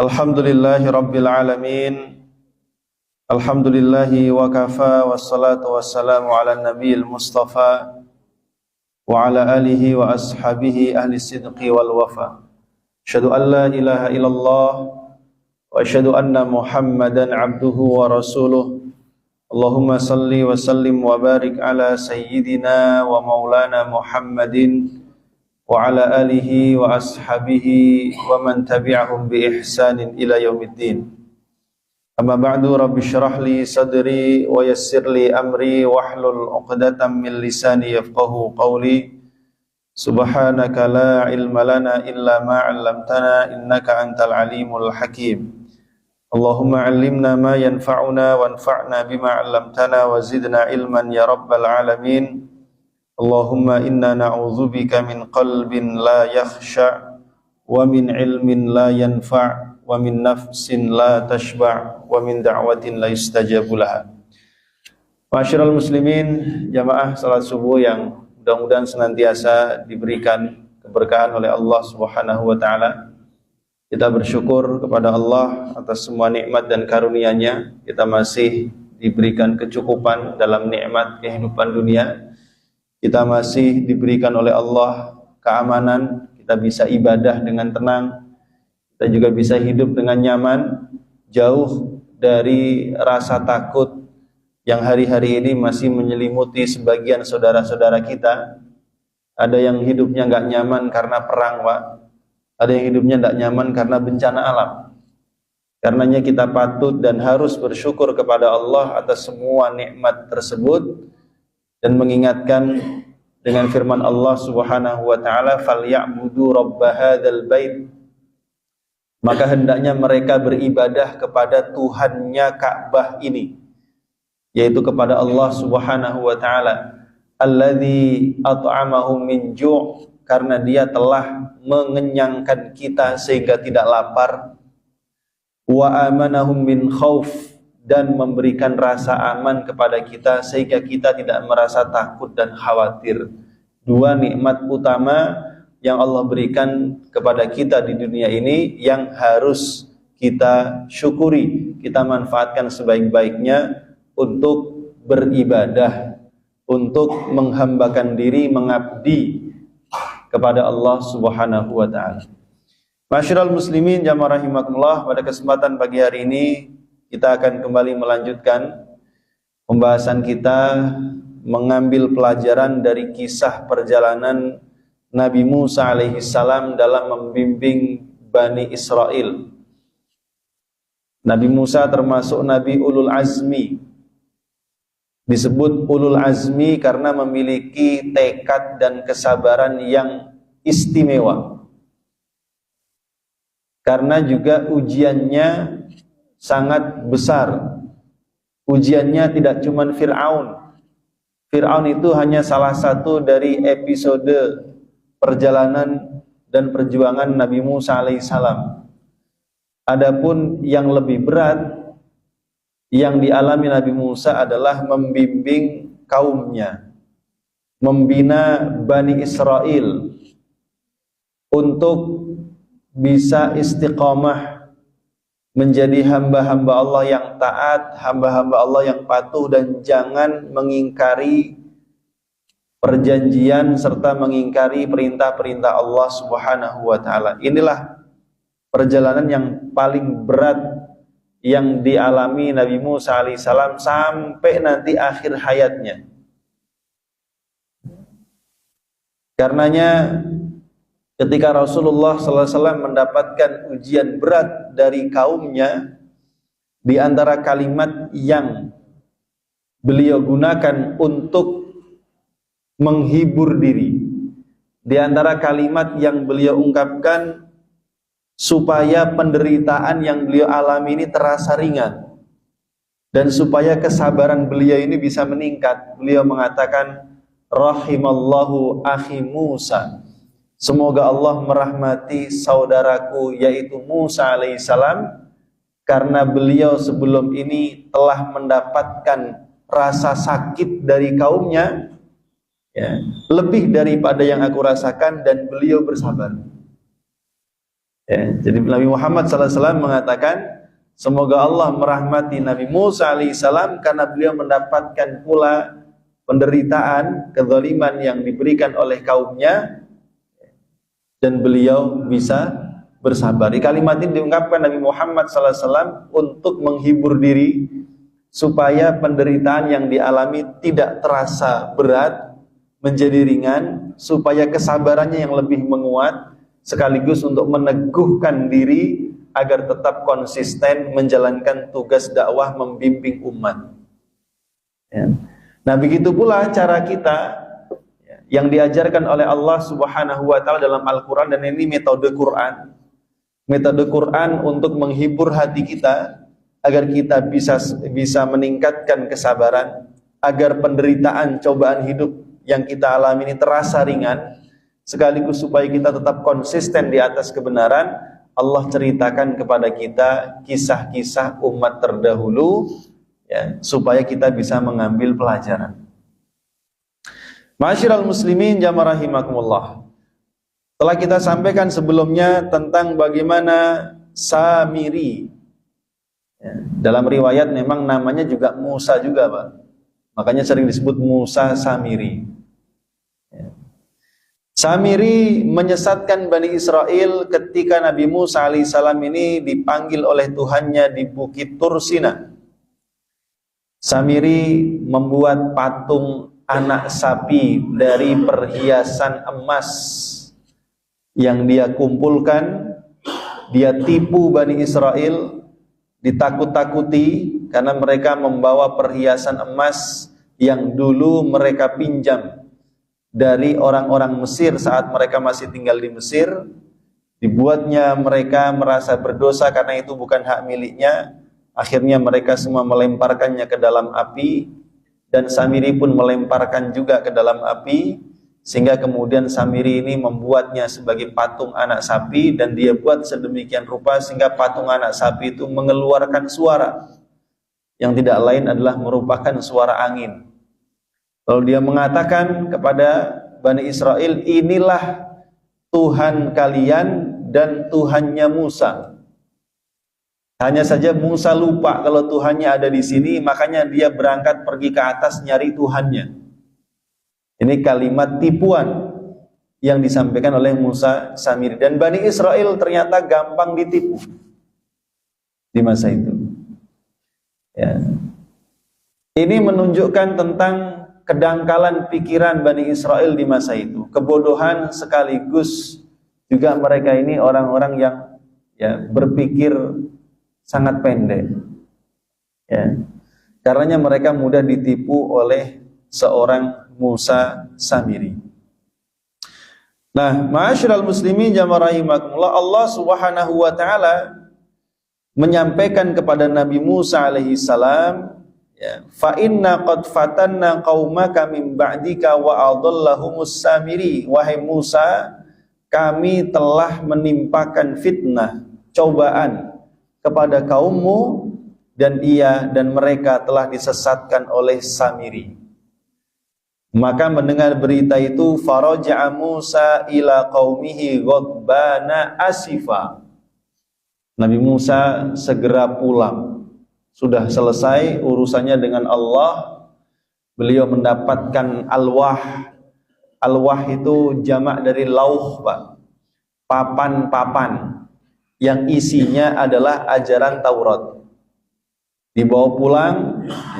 Alhamdulillahi Rabbil Alamin. Alhamdulillahi wa kafa. Wassalatu wassalamu ala nabiyil mustafa wa ala alihi wa ashabihi ahli sidqi wal wafa. Asyhadu an la ilaha illallah wa asyhadu anna Muhammadan abduhu wa rasuluh. Allahumma salli wa sallim wa barik ala sayyidina wa maulana Muhammadin wa ala alihi wa ashabihi wa man tabi'ahum bi ihsanin ila yaumiddin. Amma ba'du, rabbi syrah li sadri wa yassir li amri wahlul 'uqdatam min lisani yafqahu qawli. Subhanaka la ilma lana illa ma 'allamtana innaka antal alimul hakim. Allahumma 'allimna ma yanfa'una wanfa'na bima 'allamtana wa zidna ilman ya rabbal alamin. Allahumma inna na'udzubika min qalbin la yakhsha wa min ilmin la yanfa' wa min nafsin la tashba' wa min da'watin la yustajabu laha. Ma'asyiral muslimin, jamaah salat subuh yang mudah-mudahan senantiasa diberikan keberkahan oleh Allah Subhanahu wa taala. Kita bersyukur kepada Allah atas semua nikmat dan karunia-Nya. Kita masih diberikan kecukupan dalam nikmat kehidupan dunia. Kita masih diberikan oleh Allah keamanan, kita bisa ibadah dengan tenang, kita juga bisa hidup dengan nyaman, jauh dari rasa takut yang hari-hari ini masih menyelimuti sebagian saudara-saudara kita. Ada yang hidupnya nggak nyaman karena perang, Pak. Ada yang hidupnya nggak nyaman karena bencana alam. Karenanya kita patut dan harus bersyukur kepada Allah atas semua nikmat tersebut, dan mengingatkan dengan firman Allah Subhanahu wa taala, falyabudu rabb hadzal bait, maka hendaknya mereka beribadah kepada Tuhannya Ka'bah ini, yaitu kepada Allah Subhanahu wa taala, alladzi at'amahum min ju', karena Dia telah mengenyangkan kita sehingga tidak lapar, wa amanahum min khauf, dan memberikan rasa aman kepada kita sehingga kita tidak merasa takut dan khawatir. Dua nikmat utama yang Allah berikan kepada kita di dunia ini yang harus kita syukuri, kita manfaatkan sebaik-baiknya untuk beribadah, untuk menghambakan diri, mengabdi kepada Allah Subhanahu wa taala. Masyiral muslimin jamaah rahimakumullah, pada kesempatan pagi hari ini kita akan kembali melanjutkan pembahasan kita, mengambil pelajaran dari kisah perjalanan Nabi Musa alaihissalam dalam membimbing Bani Israel. Nabi Musa termasuk Nabi Ulul Azmi. Disebut Ulul Azmi karena memiliki tekad dan kesabaran yang istimewa. Karena juga ujiannya sangat besar. Ujiannya tidak cuma Fir'aun. Fir'aun itu hanya salah satu dari episode perjalanan dan perjuangan Nabi Musa alaihissalam. Adapun yang lebih berat yang dialami Nabi Musa adalah membimbing kaumnya, membina Bani Israel untuk bisa istiqamah, menjadi hamba-hamba Allah yang taat, hamba-hamba Allah yang patuh, dan jangan mengingkari perjanjian serta mengingkari perintah-perintah Allah Subhanahu wa taala. Inilah perjalanan yang paling berat yang dialami Nabi Musa alaihissalam sampai nanti akhir hayatnya. Karenanya ketika Rasulullah SAW mendapatkan ujian berat dari kaumnya, di antara kalimat yang beliau gunakan untuk menghibur diri, di antara kalimat yang beliau ungkapkan supaya penderitaan yang beliau alami ini terasa ringan, dan supaya kesabaran beliau ini bisa meningkat, beliau mengatakan, rahimallahu akhi Musa, semoga Allah merahmati saudaraku yaitu Musa alaihissalam, karena beliau sebelum ini telah mendapatkan rasa sakit dari kaumnya, ya, lebih daripada yang aku rasakan, dan beliau bersabar. Ya, jadi Nabi Muhammad SAW mengatakan, semoga Allah merahmati Nabi Musa alaihissalam karena beliau mendapatkan pula penderitaan, kezaliman yang diberikan oleh kaumnya, dan beliau bisa bersabar. Di kalimat ini diungkapkan Nabi Muhammad SAW untuk menghibur diri supaya penderitaan yang dialami tidak terasa berat, menjadi ringan, supaya kesabarannya yang lebih menguat, sekaligus untuk meneguhkan diri agar tetap konsisten menjalankan tugas dakwah membimbing umat. Ya. Nah, begitu pula cara kita yang diajarkan oleh Allah Subhanahu wa taala dalam Al-Qur'an, dan ini metode Quran. Metode Quran untuk menghibur hati kita agar kita bisa meningkatkan kesabaran, agar penderitaan cobaan hidup yang kita alami ini terasa ringan, sekaligus supaya kita tetap konsisten di atas kebenaran. Allah ceritakan kepada kita kisah-kisah umat terdahulu, ya, supaya kita bisa mengambil pelajaran. Ma'asyiral muslimin jamaah rahimakumullah. Telah kita sampaikan sebelumnya tentang bagaimana Samiri, ya, dalam riwayat memang namanya juga Musa juga, Pak. Makanya sering disebut Musa Samiri. Ya. Samiri menyesatkan Bani Israel ketika Nabi Musa alaihissalam ini dipanggil oleh Tuhannya di Bukit Tursina. Samiri membuat patung anak sapi dari perhiasan emas yang dia kumpulkan. Dia tipu Bani Israel, ditakut-takuti karena mereka membawa perhiasan emas yang dulu mereka pinjam dari orang-orang Mesir saat mereka masih tinggal di Mesir. Dibuatnya mereka merasa berdosa karena itu bukan hak miliknya. Akhirnya mereka semua melemparkannya ke dalam api, dan Samiri pun melemparkan juga ke dalam api, sehingga kemudian Samiri ini membuatnya sebagai patung anak sapi, dan dia buat sedemikian rupa sehingga patung anak sapi itu mengeluarkan suara yang tidak lain adalah merupakan suara angin. Lalu dia mengatakan kepada Bani Israel, inilah Tuhan kalian dan Tuhannya Musa. Hanya saja Musa lupa kalau Tuhannya ada di sini, makanya dia berangkat pergi ke atas nyari Tuhannya. Ini kalimat tipuan yang disampaikan oleh Musa Samiri. Dan Bani Israel ternyata gampang ditipu di masa itu. Ya. Ini menunjukkan tentang kedangkalan pikiran Bani Israel di masa itu. Kebodohan sekaligus juga mereka ini orang-orang yang berpikir sangat pendek. Ya. Karenanya mereka mudah ditipu oleh seorang Musa Samiri. Nah, ma'asyiral muslimin jamaah rahimakumullah, Allah Subhanahu wa taala menyampaikan kepada Nabi Musa alaihi salam, ya, fa inna qad fatanna qaumaka min ba'dika wa adallahumus Samiri. Wahai Musa, kami telah menimpakan fitnah, cobaan kepada kaummu, dan mereka telah disesatkan oleh Samiri. Maka mendengar berita itu, faraja'a Musa ila qaumihi ghadbana asifa. Nabi Musa segera pulang. Sudah selesai urusannya dengan Allah. Beliau mendapatkan alwah. Alwah itu jamak dari lauh, Pak. Papan-papan yang isinya adalah ajaran Taurat. Dibawa pulang,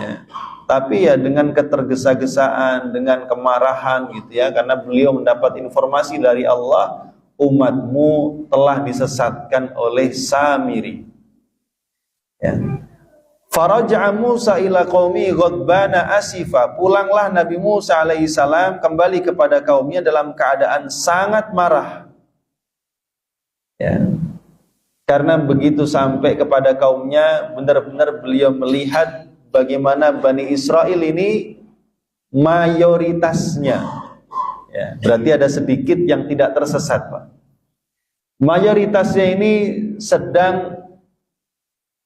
ya, tapi ya dengan ketergesa-gesaan, dengan kemarahan gitu ya, karena beliau mendapat informasi dari Allah, umatmu telah disesatkan oleh Samiri. Ya. Faraja'a Musa ila qaumi ghadbana asifa. Pulanglah Nabi Musa alaihissalam kembali kepada kaumnya dalam keadaan sangat marah. Ya. Karena begitu sampai kepada kaumnya, benar-benar beliau melihat bagaimana Bani Israel ini mayoritasnya, ya, berarti ada sedikit yang tidak tersesat, Pak. Mayoritasnya ini sedang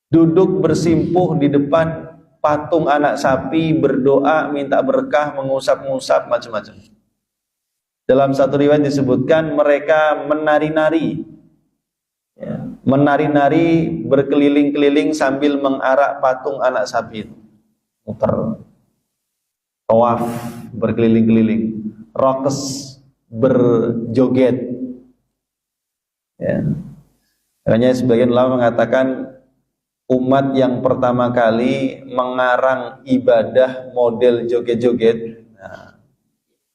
duduk bersimpuh di depan patung anak sapi, berdoa, minta berkah, mengusap-ngusap, macam-macam. Dalam satu riwayat disebutkan mereka menari-nari. menari-nari berkeliling-keliling sambil mengarak patung anak sapi, muter, tawaf berkeliling-keliling, rokes berjoget. Ya. Makanya sebagian ulama mengatakan umat yang pertama kali mengarang ibadah model joget-joget, nah,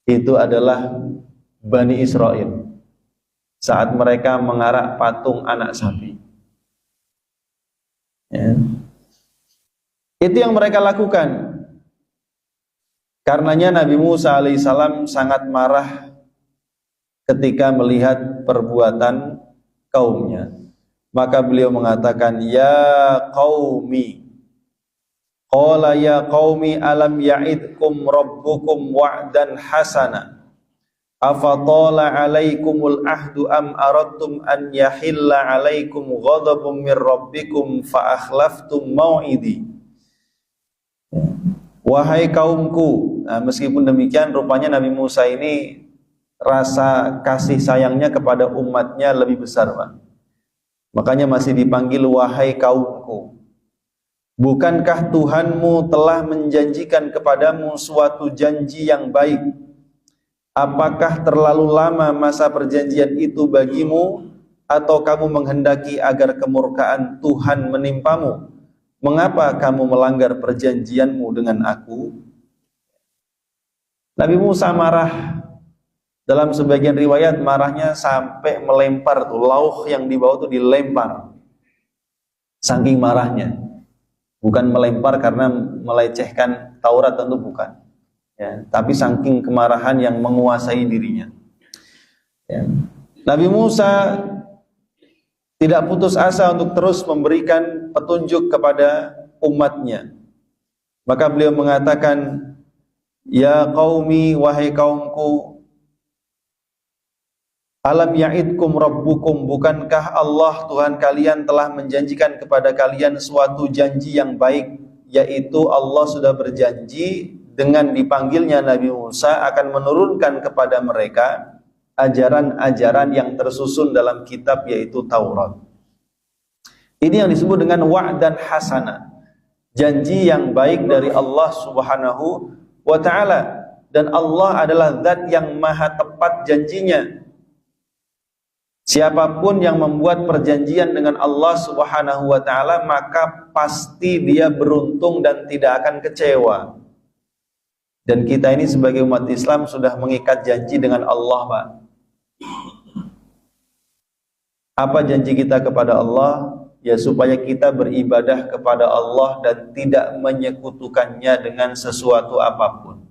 itu adalah Bani Israel. Saat mereka mengarak patung anak sapi, ya. Itu yang mereka lakukan. Karenanya Nabi Musa alaihissalam sangat marah ketika melihat perbuatan kaumnya. Maka beliau mengatakan, ya qaumi, qala ya qaumi alam ya'idkum rabbukum wa'dan hasana afatala alaikumul ahdu am aradtum an yahilla alaikum ghadabun min rabbikum fa akhlaftum mau'idi. Wahai kaumku. Nah, meskipun demikian rupanya Nabi Musa ini rasa kasih sayangnya kepada umatnya lebih besar, Pak. Makanya masih dipanggil wahai kaumku. Bukankah Tuhanmu telah menjanjikan kepadamu suatu janji yang baik? Apakah terlalu lama masa perjanjian itu bagimu, atau kamu menghendaki agar kemurkaan Tuhan menimpamu? Mengapa kamu melanggar perjanjianmu dengan aku? Nabi Musa marah. Dalam sebagian riwayat marahnya sampai melempar tuh lauh yang dibawa tuh dilempar. Saking marahnya. Bukan melempar karena melecehkan Taurat, tentu bukan. Ya, tapi saking kemarahan yang menguasai dirinya. Ya. Nabi Musa tidak putus asa untuk terus memberikan petunjuk kepada umatnya. Maka beliau mengatakan, ya qaumi, wahai kaumku, alam ya'idkum rabbukum, bukankah Allah Tuhan kalian telah menjanjikan kepada kalian suatu janji yang baik, yaitu Allah sudah berjanji dengan dipanggilnya Nabi Musa akan menurunkan kepada mereka ajaran-ajaran yang tersusun dalam kitab, yaitu Taurat. Ini yang disebut dengan wa'dan hasana, janji yang baik dari Allah Subhanahu wa ta'ala. Dan Allah adalah zat yang maha tepat janjinya. Siapapun yang membuat perjanjian dengan Allah Subhanahu wa ta'ala, maka pasti dia beruntung dan tidak akan kecewa. Dan kita ini sebagai umat Islam sudah mengikat janji dengan Allah, Pak. Apa janji kita kepada Allah? Ya, supaya kita beribadah kepada Allah dan tidak menyekutukannya dengan sesuatu apapun.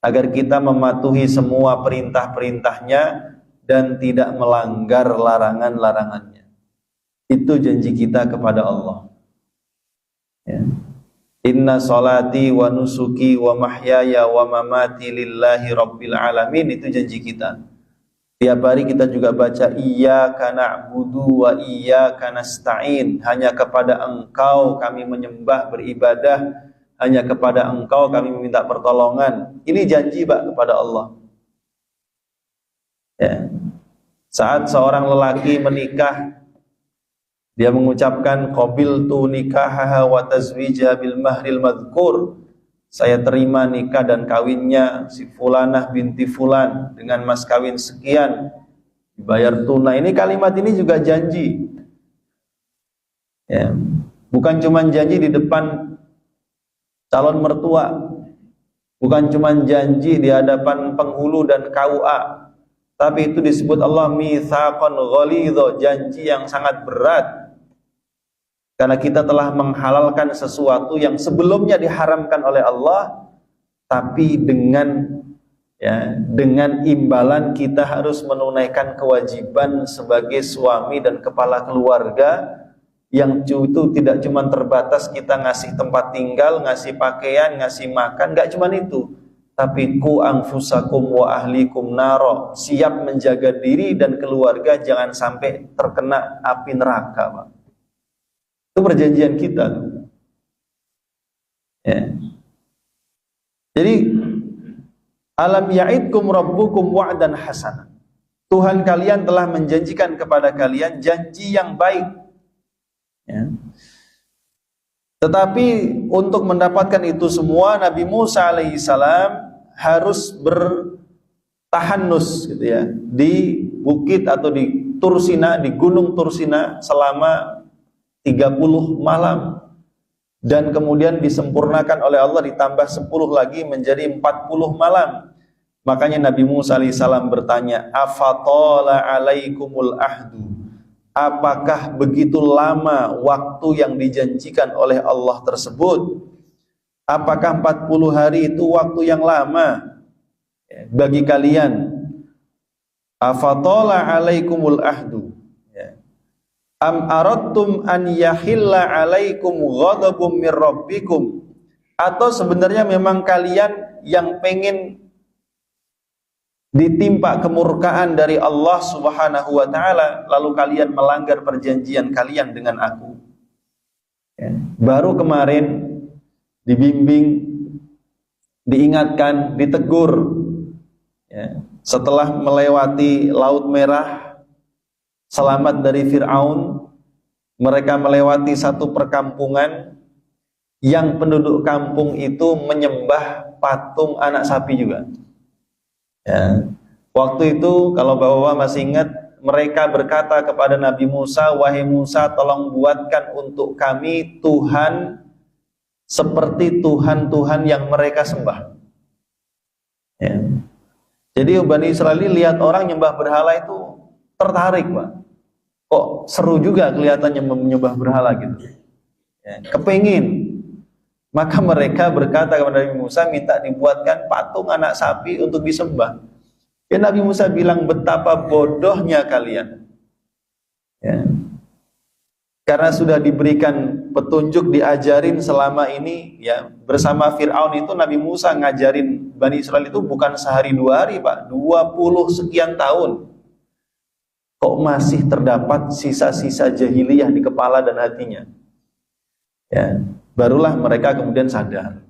Agar kita mematuhi semua perintah-perintahnya dan tidak melanggar larangan-larangannya. Itu janji kita kepada Allah. Ya. Inna salati wa nusuki wa mahyaya wa mamati lillahi rabbil alamin, itu janji kita. Tiap hari kita juga baca iyyaka na'budu wa iyyaka nasta'in, hanya kepada Engkau kami menyembah beribadah, hanya kepada Engkau kami meminta pertolongan. Ini janji, Pak, kepada Allah. Ya. Saat seorang lelaki menikah, dia mengucapkan qabiltu nikahaha wa tazwijaha bil mahril madhkur. Saya terima nikah dan kawinnya si fulanah binti fulan dengan mas kawin sekian, dibayar tunai. Ini kalimat ini juga janji. Ya. Bukan cuma janji di depan calon mertua, bukan cuma janji di hadapan penghulu dan KUA, tapi itu disebut Allah mitsaqan ghalidha, janji yang sangat berat. Karena kita telah menghalalkan sesuatu yang sebelumnya diharamkan oleh Allah, tapi dengan imbalan kita harus menunaikan kewajiban sebagai suami dan kepala keluarga, yang itu tidak cuma terbatas kita ngasih tempat tinggal, ngasih pakaian, ngasih makan, enggak cuma itu, tapi ku anfusakum wa ahlikum naro, siap menjaga diri dan keluarga jangan sampai terkena api neraka, Pak. Itu perjanjian kita. Ya. Jadi alam ya'idkum rabbukum wa'dan hasana. Tuhan kalian telah menjanjikan kepada kalian janji yang baik. Ya. Tetapi untuk mendapatkan itu semua, Nabi Musa alaihissalam harus bertahanus gitu ya, di bukit atau di Tursina, di gunung Tursina selama 30 malam. Dan kemudian disempurnakan oleh Allah ditambah 10 lagi menjadi 40 malam. Makanya Nabi Musa alaihissalam bertanya, "Afatola alaikumul ahdu?" Apakah begitu lama waktu yang dijanjikan oleh Allah tersebut? Apakah 40 hari itu waktu yang lama bagi kalian? Afatola alaikumul ahdu? Am aradtum an yahilla alaikum ghadabum mir rabbikum? Atau sebenarnya memang kalian yang pengen ditimpa kemurkaan dari Allah Subhanahu wa taala, lalu kalian melanggar perjanjian kalian dengan aku. Ya. Baru kemarin dibimbing, diingatkan, ditegur. Ya. Setelah melewati Laut Merah, selamat dari Fir'aun, mereka melewati satu perkampungan yang penduduk kampung itu menyembah patung anak sapi juga. Ya. Waktu itu kalau bapak-bapak masih ingat, mereka berkata kepada Nabi Musa, "Wahai Musa, tolong buatkan untuk kami Tuhan seperti Tuhan-Tuhan yang mereka sembah." Ya. Jadi Bani Israel lihat orang nyembah berhala itu tertarik, Pak. Kok seru juga kelihatannya menyembah berhala gitu. Ya, kepengin. Maka mereka berkata kepada Nabi Musa, minta dibuatkan patung anak sapi untuk disembah. Ya, Nabi Musa bilang, betapa bodohnya kalian. Ya. Karena sudah diberikan petunjuk, diajarin selama ini, ya, bersama Fir'aun itu Nabi Musa ngajarin Bani Israel itu bukan sehari 2 hari, Pak, 20 sekian tahun. Kok masih terdapat sisa-sisa jahiliyah di kepala dan hatinya? Ya. Barulah mereka kemudian sadar.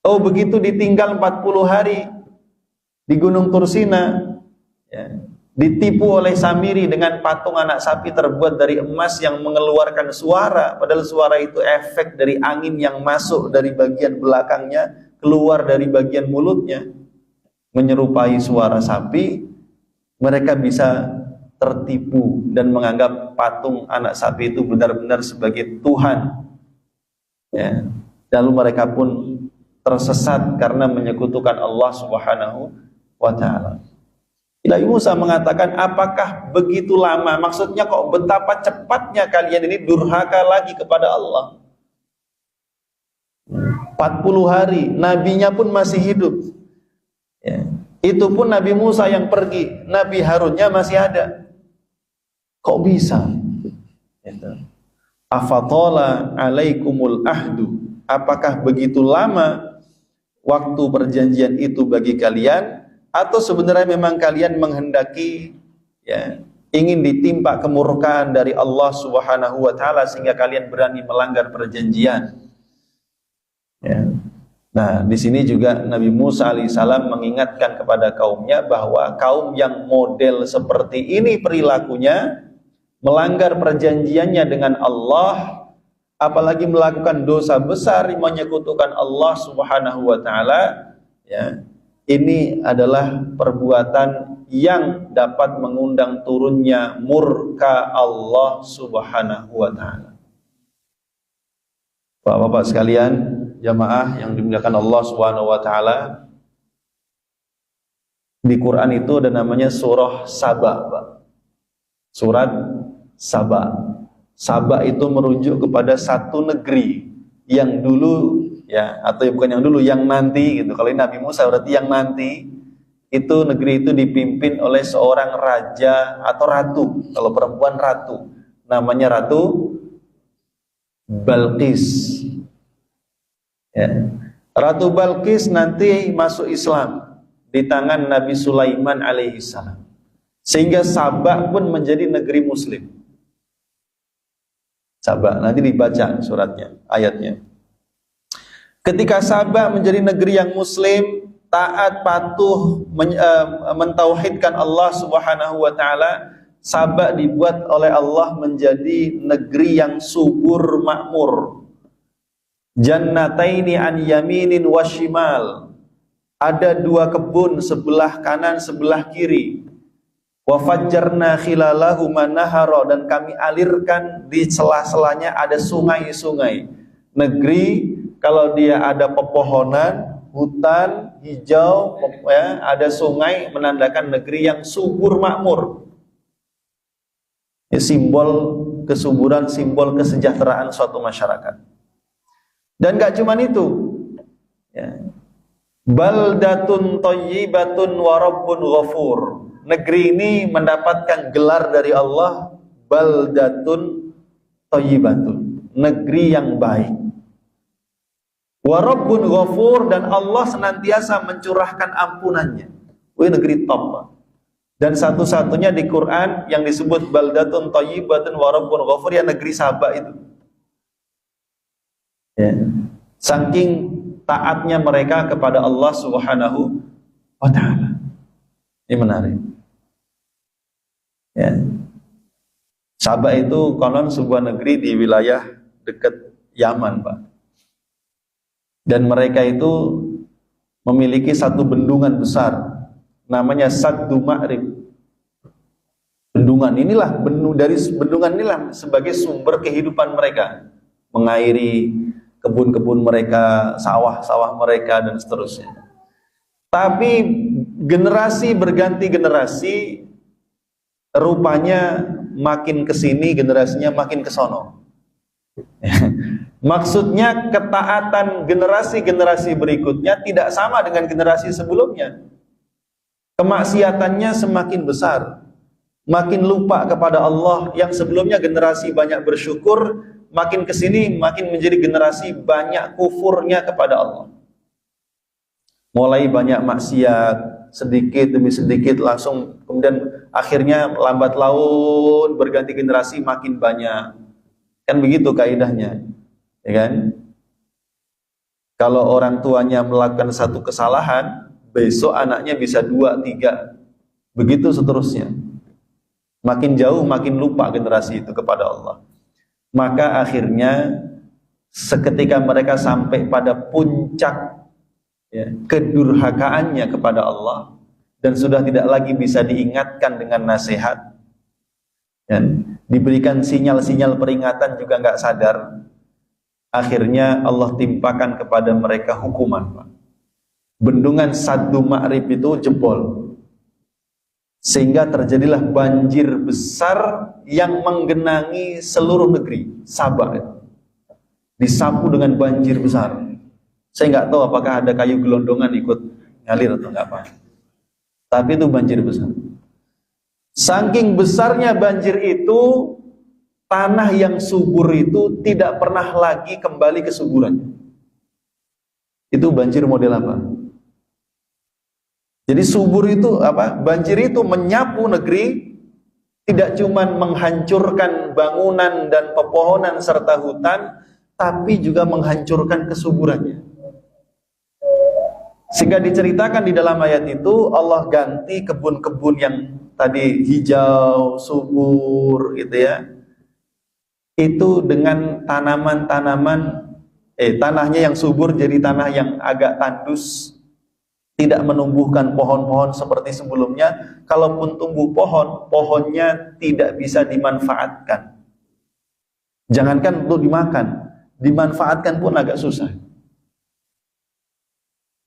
Oh, begitu ditinggal 40 hari di Gunung Tursina, ya, ditipu oleh Samiri dengan patung anak sapi terbuat dari emas yang mengeluarkan suara, padahal suara itu efek dari angin yang masuk dari bagian belakangnya, keluar dari bagian mulutnya, menyerupai suara sapi. Mereka bisa tertipu dan menganggap patung anak sapi itu benar-benar sebagai Tuhan. Ya. Lalu mereka pun tersesat karena menyekutukan Allah Subhanahu wa ta'ala. Nabi Musa mengatakan, apakah begitu lama? Maksudnya kok betapa cepatnya kalian ini durhaka lagi kepada Allah. 40 hari, nabinya pun masih hidup. Ya. Itu pun Nabi Musa yang pergi, Nabi Harunnya masih ada. Kok bisa? Gitu. Afatola alaikumul ahdu? Apakah begitu lama waktu perjanjian itu bagi kalian? Atau sebenarnya memang kalian menghendaki, ya, ingin ditimpa kemurkaan dari Allah Subhanahu wa ta'ala sehingga kalian berani melanggar perjanjian? Ya. Nah, di sini juga Nabi Musa alaihissalam mengingatkan kepada kaumnya bahwa kaum yang model seperti ini perilakunya, melanggar perjanjiannya dengan Allah, apalagi melakukan dosa besar menyekutukan Allah Subhanahu wa ta'ala, ya, ini adalah perbuatan yang dapat mengundang turunnya murka Allah Subhanahu wa ta'ala. Bapak-bapak sekalian, jamaah yang dimuliakan Allah Subhanahu wa ta'ala, di Quran itu ada namanya surah Saba, Pak. Surat Saba. Saba itu merujuk kepada satu negeri yang dulu, ya, atau bukan yang dulu, yang nanti gitu. Kalau ini Nabi Musa berarti yang nanti. Itu negeri itu dipimpin oleh seorang raja atau ratu. Kalau perempuan ratu, namanya Ratu Balqis. Ya. Ratu Balqis nanti masuk Islam di tangan Nabi Sulaiman alaihissalam. Sehingga Saba pun menjadi negeri muslim. Saba, nanti dibaca suratnya, ayatnya. Ketika Saba menjadi negeri yang muslim, taat, patuh, mentauhidkan Allah Subhanahu wa taala, Sabah dibuat oleh Allah menjadi negeri yang subur makmur. Jannataini an yaminin wa shimal. Ada dua kebun, sebelah kanan, sebelah kiri. Wa fajjarna khilalahuma nahara, dan kami alirkan di sela-selanya ada sungai-sungai. Negeri kalau dia ada pepohonan, hutan hijau, ya, ada sungai, menandakan negeri yang subur makmur. Ya, simbol kesuburan, simbol kesejahteraan suatu masyarakat. Dan gak cuma itu, ya. Baldatun thayyibatun wa rabbun ghafur. Negeri ini mendapatkan gelar dari Allah, baldatun thayyibatun, negeri yang baik. Wa rabbun ghafur, dan Allah senantiasa mencurahkan ampunannya. Wih, negeri top, Pak. Dan satu-satunya di Quran yang disebut baldatun thayyibatun wa rabbun ghafur, ya negeri Sabah itu. Ya. Saking taatnya mereka kepada Allah Subhanahu wa taala. Ini menarik. Ya. Sabah itu konon sebuah negeri di wilayah dekat Yaman, Pak. Dan mereka itu memiliki satu bendungan besar, namanya Saddu Ma'rib. Bendungan inilah, dari bendungan inilah sebagai sumber kehidupan mereka, mengairi kebun-kebun mereka, sawah-sawah mereka, dan seterusnya. Tapi generasi berganti generasi, rupanya makin kesini generasinya makin kesono. Maksudnya ketaatan generasi-generasi berikutnya tidak sama dengan generasi sebelumnya. Kemaksiatannya semakin besar, makin lupa kepada Allah. Yang sebelumnya generasi banyak bersyukur, makin kesini makin menjadi generasi banyak kufurnya kepada Allah. Mulai banyak maksiat, sedikit demi sedikit, langsung kemudian akhirnya lambat laun berganti generasi makin banyak. Kan begitu kaidahnya, ya kan? Kalau orang tuanya melakukan satu kesalahan, besok anaknya bisa 2, 3, begitu seterusnya. Makin jauh makin lupa generasi itu kepada Allah. Maka akhirnya seketika mereka sampai pada puncak, ya, kedurhakaannya kepada Allah, dan sudah tidak lagi bisa diingatkan dengan nasihat, dan diberikan sinyal-sinyal peringatan juga nggak sadar, akhirnya Allah timpakan kepada mereka hukuman, Pak. Bendungan Saddu Ma'rib itu jebol, sehingga terjadilah banjir besar yang menggenangi seluruh negeri Sabah. Disapu dengan banjir besar. Saya nggak tahu apakah ada kayu gelondongan ikut ngalir atau nggak, Pak. Tapi itu banjir besar. Saking besarnya banjir itu, tanah yang subur itu tidak pernah lagi kembali ke suburannya. Itu banjir model apa? Jadi subur itu apa? Banjir itu menyapu negeri, tidak cuma menghancurkan bangunan dan pepohonan serta hutan, tapi juga menghancurkan kesuburannya. Sehingga diceritakan di dalam ayat itu, Allah ganti kebun-kebun yang tadi hijau, subur gitu ya, itu dengan tanaman-tanaman, tanahnya yang subur jadi tanah yang agak tandus, tidak menumbuhkan pohon-pohon seperti sebelumnya. Kalaupun tumbuh pohon, pohonnya tidak bisa dimanfaatkan. Jangankan untuk dimakan, dimanfaatkan pun agak susah.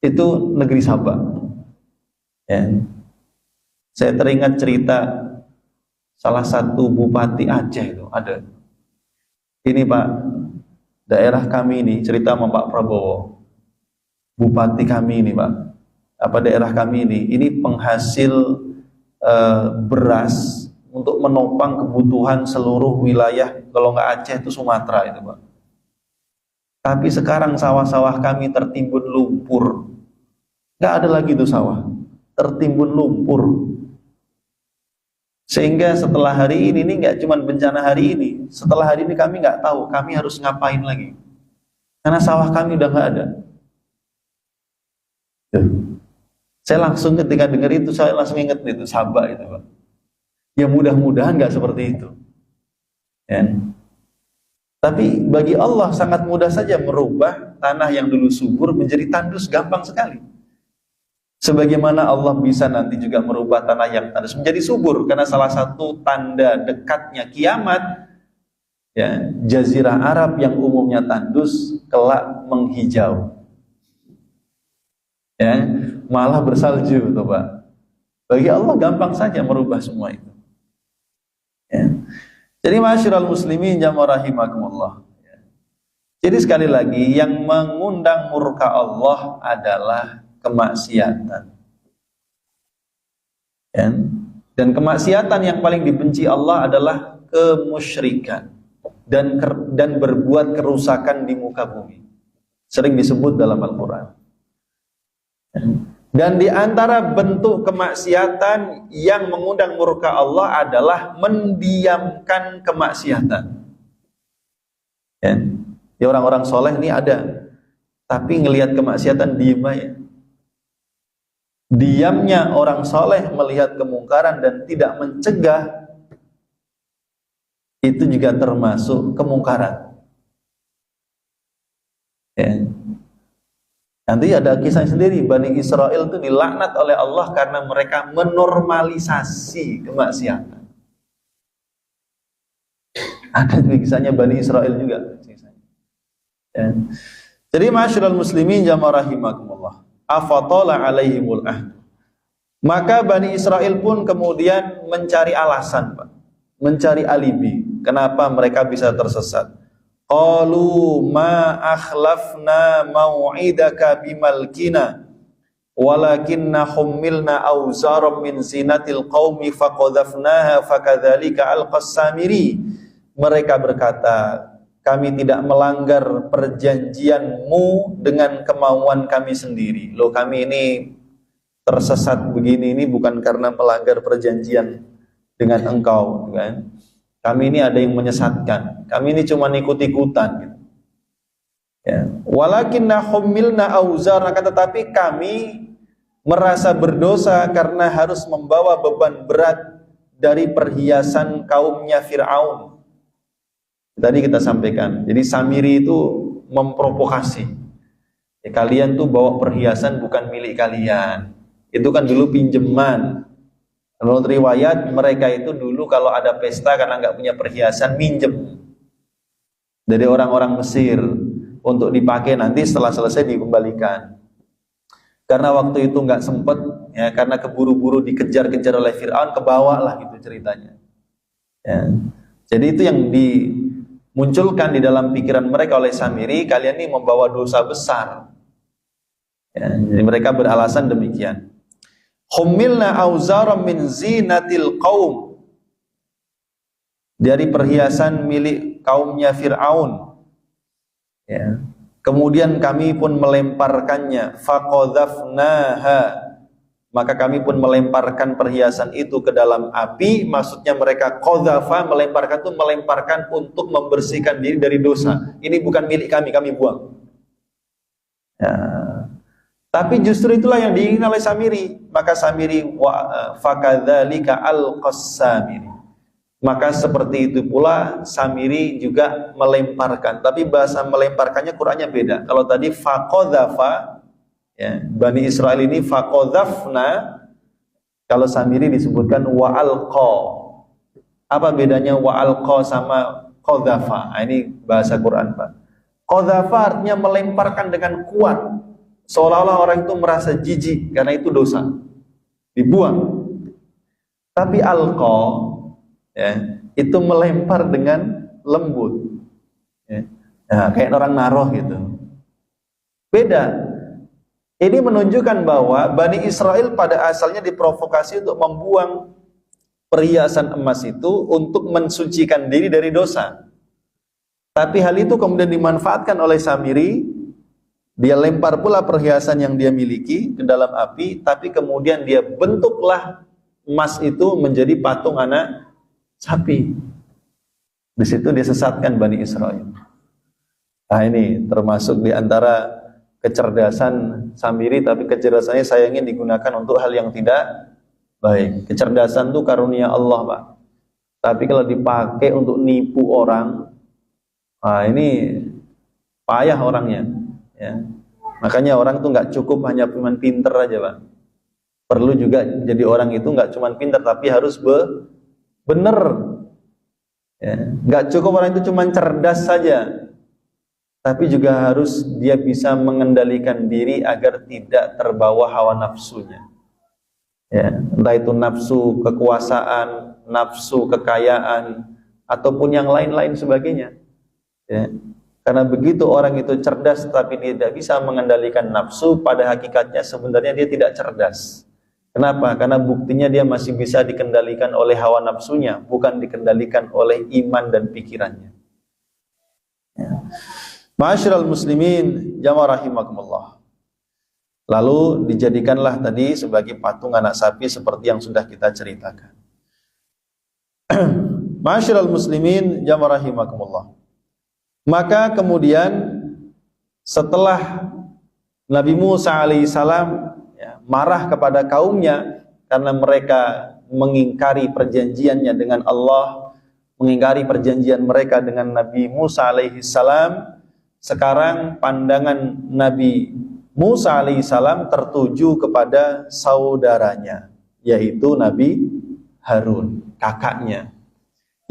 Itu negeri Sabah. Ya. Saya teringat cerita salah satu bupati Aceh itu ada. Ini Pak, daerah kami ini, cerita sama Pak Prabowo. Bupati kami ini Pak, daerah kami ini penghasil beras untuk menopang kebutuhan seluruh wilayah, kalau nggak Aceh itu Sumatera itu Pak. Tapi sekarang sawah-sawah kami tertimbun lumpur. Nggak ada lagi itu sawah, tertimbun lumpur. Sehingga setelah hari ini nggak cuma bencana hari ini, setelah hari ini kami nggak tahu kami harus ngapain lagi, karena sawah kami udah nggak ada. Saya langsung ketika dengar itu, saya langsung ingat itu Sabah itu, Pak. Ya mudah-mudahan nggak seperti itu. Ya. Tapi bagi Allah sangat mudah saja merubah tanah yang dulu subur menjadi tandus, gampang sekali. Sebagaimana Allah bisa nanti juga merubah tanah yang tandus menjadi subur, karena salah satu tanda dekatnya kiamat, ya, jazirah Arab yang umumnya tandus kelak menghijau, ya, malah bersalju, tuh Pak. Bagi Allah gampang saja merubah semua itu. Ya. Jadi ma'asyiral muslimin jamaah rahimakumullah. Jadi sekali lagi, yang mengundang murka Allah adalah kemaksiatan. Ya. Dan kemaksiatan yang paling dibenci Allah adalah kemusyrikan dan berbuat kerusakan di muka bumi. Sering disebut dalam Al-Quran. Ya. Dan di antara bentuk kemaksiatan yang mengundang murka Allah adalah mendiamkan kemaksiatan. Ya. Ya, orang-orang soleh ini ada, tapi ngelihat kemaksiatan diem aja. Diamnya orang soleh melihat kemungkaran dan tidak mencegah, itu juga termasuk kemungkaran. Ya. Nanti ada kisah sendiri, Bani Israel itu dilaknat oleh Allah karena mereka menormalisasi kemaksiatan. Ada juga kisahnya Bani Israel juga. Ya. Jadi ma'asyiral muslimin jamaah rahimakumullah, afatala alaihimul ahd. Maka Bani Israel pun kemudian mencari alasan, Pak, mencari alibi kenapa mereka bisa tersesat. Qalu ma akhlafna mau'idaka bimalkina walakinna hummilna awzaram min zinatil qaumi faqadhafnaha fakadzalika alqas samiri. Mereka berkata, kami tidak melanggar perjanjianmu dengan kemauan kami sendiri. Loh, kami ini tersesat begini ini bukan karena melanggar perjanjian dengan engkau, kan? Kami ini ada yang menyesatkan. Kami ini cuma ikut-ikutan, gitu. Ya. Walakinna hummilna auzar, akan tetapi kami merasa berdosa karena harus membawa beban berat dari perhiasan kaumnya Fir'aun. Tadi kita sampaikan. Jadi Samiri itu memprovokasi. Ya, kalian tuh bawa perhiasan bukan milik kalian. Itu kan dulu pinjeman. Menurut riwayat, mereka itu dulu kalau ada pesta karena nggak punya perhiasan, minjem dari orang-orang Mesir untuk dipakai nanti setelah selesai dikembalikan. Karena waktu itu nggak sempet, ya, karena keburu-buru dikejar-kejar oleh Fir'aun, kebawa lah gitu ceritanya. Ya. Jadi itu yang dimunculkan di dalam pikiran mereka oleh Samiri, kalian ini membawa dosa besar. Ya, jadi mereka beralasan demikian. Humilna auzaram min zinatil qaum, dari perhiasan milik kaumnya Fir'aun. Ya. Kemudian kami pun melemparkannya, faqadhafnaha, maka kami pun melemparkan perhiasan itu ke dalam api. Maksudnya mereka qadhafa, melemparkan itu melemparkan untuk membersihkan diri dari dosa. Ini bukan milik kami, kami buang. Ya. Tapi justru itulah yang diinginkan oleh Samiri. Maka Samiri fakadzalika alqas Samiri. Maka seperti itu pula Samiri juga melemparkan. Tapi bahasa melemparkannya Qur'annya beda. Kalau tadi faqadhafa, ya, Bani Israel ini faqadhafna. Kalau Samiri disebutkan wa alqa. Apa bedanya wa alqa sama qadhafa? Nah, ini bahasa Quran, Pak. Qadhafa artinya melemparkan dengan kuat, seolah-olah orang itu merasa jijik karena itu dosa, dibuang. Tapi alqa, ya, itu melempar dengan lembut, ya. Nah, kayak orang naruh gitu. Beda. Ini menunjukkan bahwa Bani Israel pada asalnya diprovokasi untuk membuang perhiasan emas itu untuk mensucikan diri dari dosa. Tapi hal itu kemudian dimanfaatkan oleh Samiri. Dia lempar pula perhiasan yang dia miliki ke dalam api, tapi kemudian dia bentuklah emas itu menjadi patung anak sapi. Di situ dia sesatkan Bani Israel. Nah, ini termasuk di antara kecerdasan Samiri, tapi kecerdasannya sayangnya digunakan untuk hal yang tidak baik. Kecerdasan itu karunia Allah, Pak. Tapi kalau dipakai untuk nipu orang, nah ini payah orangnya. Ya. Makanya orang tuh nggak cukup hanya cuman pinter aja, Pak. Perlu juga jadi orang itu nggak cuman pinter, tapi harus bener. Ya. Nggak cukup orang itu cuman cerdas saja, tapi juga harus dia bisa mengendalikan diri agar tidak terbawa hawa nafsunya. Ya, entah itu nafsu kekuasaan, nafsu kekayaan, ataupun yang lain-lain sebagainya. Ya. Karena begitu orang itu cerdas tapi tidak bisa mengendalikan nafsu, pada hakikatnya sebenarnya dia tidak cerdas. Kenapa? Karena buktinya dia masih bisa dikendalikan oleh hawa nafsunya, bukan dikendalikan oleh iman dan pikirannya. Ya. Ma'asyiral muslimin, jamaah rahimakumullah. Lalu dijadikanlah tadi sebagai patung anak sapi seperti yang sudah kita ceritakan. Ma'asyiral muslimin, jamaah rahimakumullah. Maka kemudian setelah Nabi Musa alaihissalam marah kepada kaumnya karena mereka mengingkari perjanjiannya dengan Allah, mengingkari perjanjian mereka dengan Nabi Musa alaihissalam, sekarang pandangan Nabi Musa alaihissalam tertuju kepada saudaranya, yaitu Nabi Harun, kakaknya,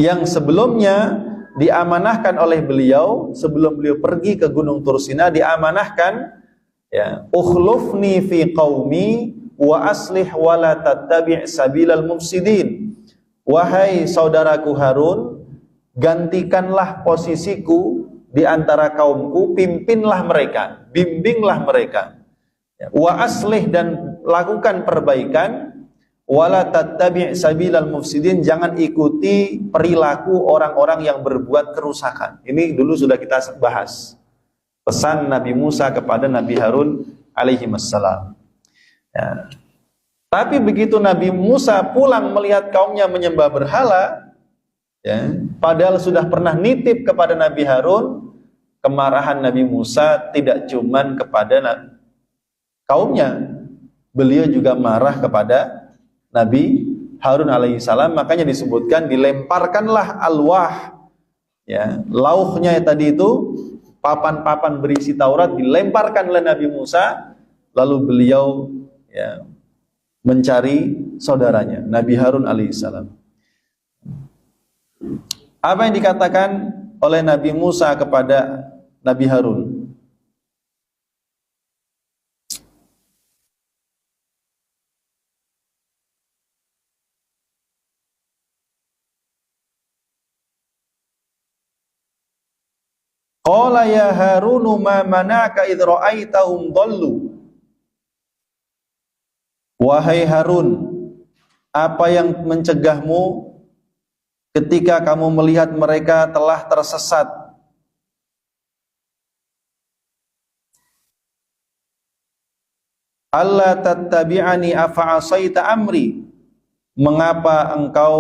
yang sebelumnya diamanahkan oleh beliau sebelum beliau pergi ke Gunung Tursina, diamanahkan, ya, ukhlufni fi qaumi wa aslih wa la tattabi' sabilal mufsidin. Wahai saudaraku Harun, gantikanlah posisiku di antara kaumku, pimpinlah mereka, bimbinglah mereka. Wa aslih, dan lakukan perbaikan. Wala tattabi' sabilal mufsidin, jangan ikuti perilaku orang-orang yang berbuat kerusakan. Ini dulu sudah kita bahas. Pesan Nabi Musa kepada Nabi Harun alaihi wassalam. Ya. Tapi begitu Nabi Musa pulang melihat kaumnya menyembah berhala, ya, padahal sudah pernah nitip kepada Nabi Harun, kemarahan Nabi Musa tidak cuman kepada kaumnya, beliau juga marah kepada Nabi Harun alaihissalam. Makanya disebutkan dilemparkanlah alwah, ya, lauhnya tadi itu, papan-papan berisi Taurat dilemparkan oleh Nabi Musa, lalu beliau, ya, mencari saudaranya Nabi Harun alaihissalam. Apa yang dikatakan oleh Nabi Musa kepada Nabi Harun? Qala ya Harunu ma mana'aka idh ra'aitahum dhallu. Wahai Harun, apa yang mencegahmu ketika kamu melihat mereka telah tersesat? Alla tattabi'ani afa'asaita amri. Mengapa engkau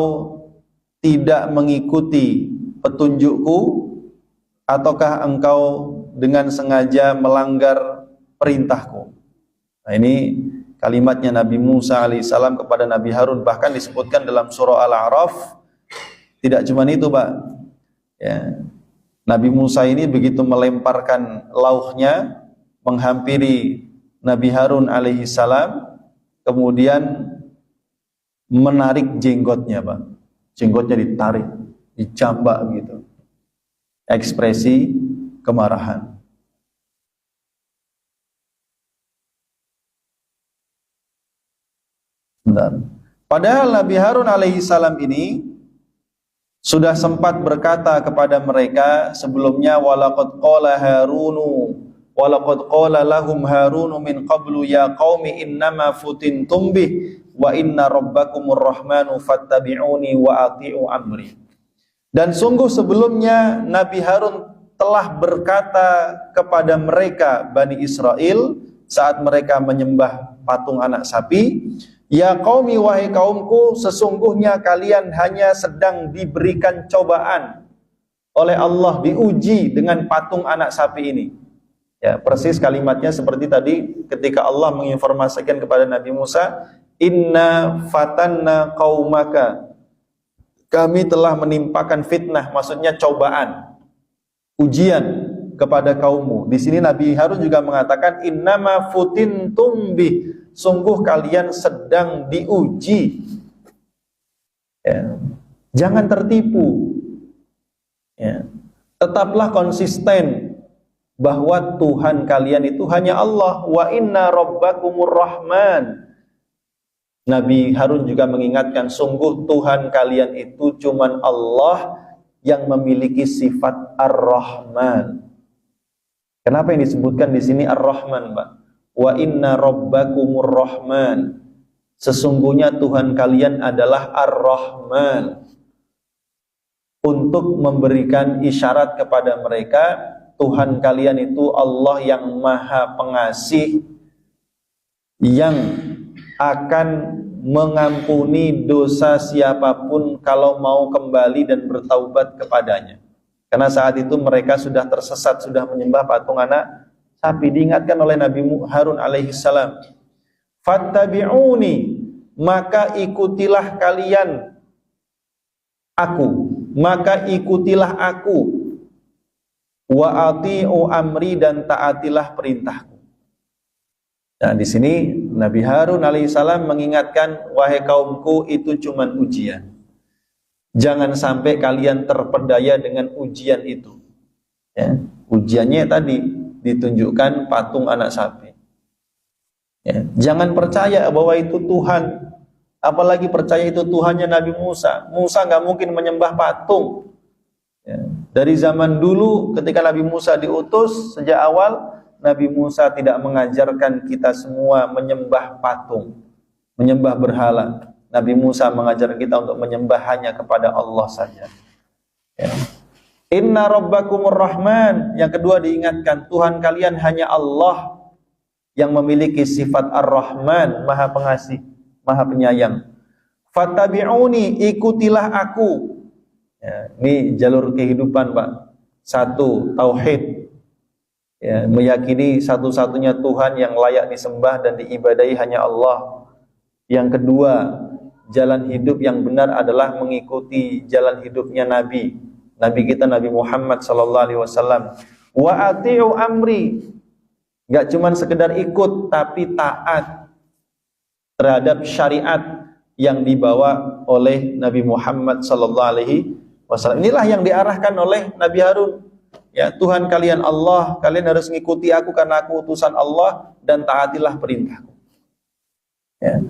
tidak mengikuti petunjukku? Ataukah engkau dengan sengaja melanggar perintahku? Nah, ini kalimatnya Nabi Musa alaihissalam kepada Nabi Harun. Bahkan disebutkan dalam surah Al-A'raf. Tidak cuma itu, Pak, ya, Nabi Musa ini begitu melemparkan lauhnya menghampiri Nabi Harun alaihissalam, kemudian menarik jenggotnya, Pak. Jenggotnya ditarik, dicambak gitu. Ekspresi kemarahan. Bentar. Padahal Nabi Harun alaihissalam ini sudah sempat berkata kepada mereka sebelumnya, walaqad qala Harunu walaqad qala lahum Harunu min qablu ya qaumi innama futintum bih wa inna rabbakumur rahmanu fattabi'uni wa ati'u amri. Dan sungguh sebelumnya Nabi Harun telah berkata kepada mereka Bani Israel saat mereka menyembah patung anak sapi, ya qaumi, wahai kaumku, sesungguhnya kalian hanya sedang diberikan cobaan oleh Allah, diuji dengan patung anak sapi ini. Ya, persis kalimatnya seperti tadi ketika Allah menginformasikan kepada Nabi Musa, "Inna fatanna qaumaka." Kami telah menimpakan fitnah, maksudnya cobaan, ujian kepada kaummu. Di sini Nabi Harun juga mengatakan, "Innama futintum bih." Sungguh kalian sedang diuji. Ya. Jangan tertipu. Ya. Tetaplah konsisten bahwa Tuhan kalian itu hanya Allah. Wa inna rabbakumur rahman. Nabi Harun juga mengingatkan, sungguh Tuhan kalian itu cuman Allah yang memiliki sifat Ar-Rahman. Kenapa yang disebutkan di sini Ar-Rahman, Pak? Wa inna rabbakumur rahman. Sesungguhnya Tuhan kalian adalah Ar-Rahman. Untuk memberikan isyarat kepada mereka, Tuhan kalian itu Allah yang Maha Pengasih, yang akan mengampuni dosa siapapun kalau mau kembali dan bertaubat kepadanya. Karena saat itu mereka sudah tersesat, sudah menyembah patung anak sapi. Diingatkan oleh Nabi Harun alaihissalam, "Fattabi'uni," maka ikutilah kalian aku, maka ikutilah aku, wa ati'u amri, dan taatilah perintahku. Nah, di sini Nabi Harun alaihissalam mengingatkan, wahai kaumku, itu cuma ujian. Jangan sampai kalian terpedaya dengan ujian itu. Ya, ujiannya tadi ditunjukkan patung anak sapi. Ya, jangan percaya bahwa itu Tuhan. Apalagi percaya itu Tuhannya Nabi Musa. Musa nggak mungkin menyembah patung. Ya, dari zaman dulu ketika Nabi Musa diutus, sejak awal Nabi Musa tidak mengajarkan kita semua menyembah patung, menyembah berhala. Nabi Musa mengajar kita untuk menyembah hanya kepada Allah saja. Ya. Inna rabbakumur rahman. Yang kedua diingatkan, Tuhan kalian hanya Allah yang memiliki sifat Ar-Rahman, Maha Pengasih, Maha Penyayang. Fattabi'uni, ikutilah aku. Ya, ini jalur kehidupan, Pak. Satu, tauhid. Ya, meyakini satu-satunya Tuhan yang layak disembah dan diibadahi hanya Allah. Yang kedua, jalan hidup yang benar adalah mengikuti jalan hidupnya Nabi kita Nabi Muhammad sallallahu alaihi wasallam. Wa ati'u amri. Enggak cuman sekedar ikut, tapi taat terhadap syariat yang dibawa oleh Nabi Muhammad sallallahu alaihi wasallam. Inilah yang diarahkan oleh Nabi Harun. Ya, Tuhan kalian Allah, kalian harus mengikuti aku karena aku utusan Allah, dan taatilah perintahku. Ya.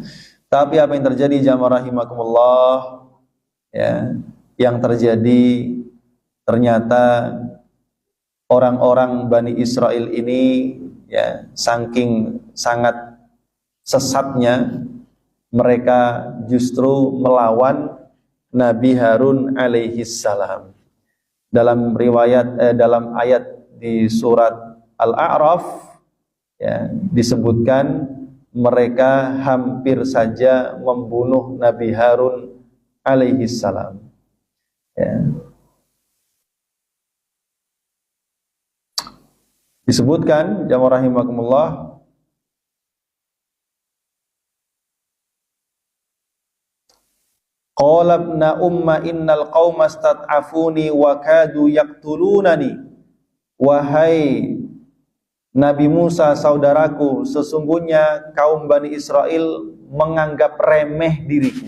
Tapi apa yang terjadi, jamaah rahimakumullah, ya, yang terjadi ternyata orang-orang Bani Israel ini, ya, saking sangat sesatnya, mereka justru melawan Nabi Harun alaihi salam. Dalam riwayat dalam ayat di surat Al-A'raf, ya, disebutkan mereka hampir saja membunuh Nabi Harun alaihi salam. Ya. Disebutkan, jamaah rahimakumullah, qala ibna umma innal qauma stat'afuni wa kadu yaqtulunani. Wahai Nabi Musa, saudaraku, sesungguhnya kaum Bani Israel menganggap remeh diriku.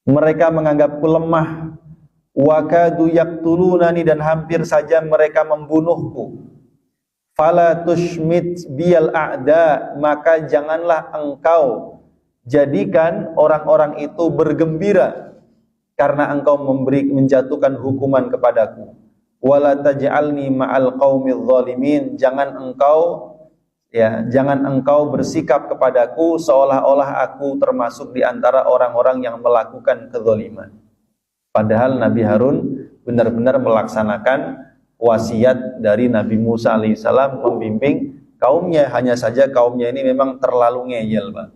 Mereka menganggapku lemah. Wa kadu yaqtulunani, dan hampir saja mereka membunuhku. Fala tushmit biyal a'da, maka janganlah engkau jadikan orang-orang itu bergembira karena engkau menjatuhkan hukuman kepadaku. Wala taj'alni ma'al qaumidz zalimin, jangan engkau bersikap kepadaku seolah-olah aku termasuk di antara orang-orang yang melakukan kezaliman. Padahal Nabi Harun benar-benar melaksanakan wasiat dari Nabi Musa alaihissalam membimbing kaumnya. Hanya saja kaumnya ini memang terlalu ngeyel, Pak.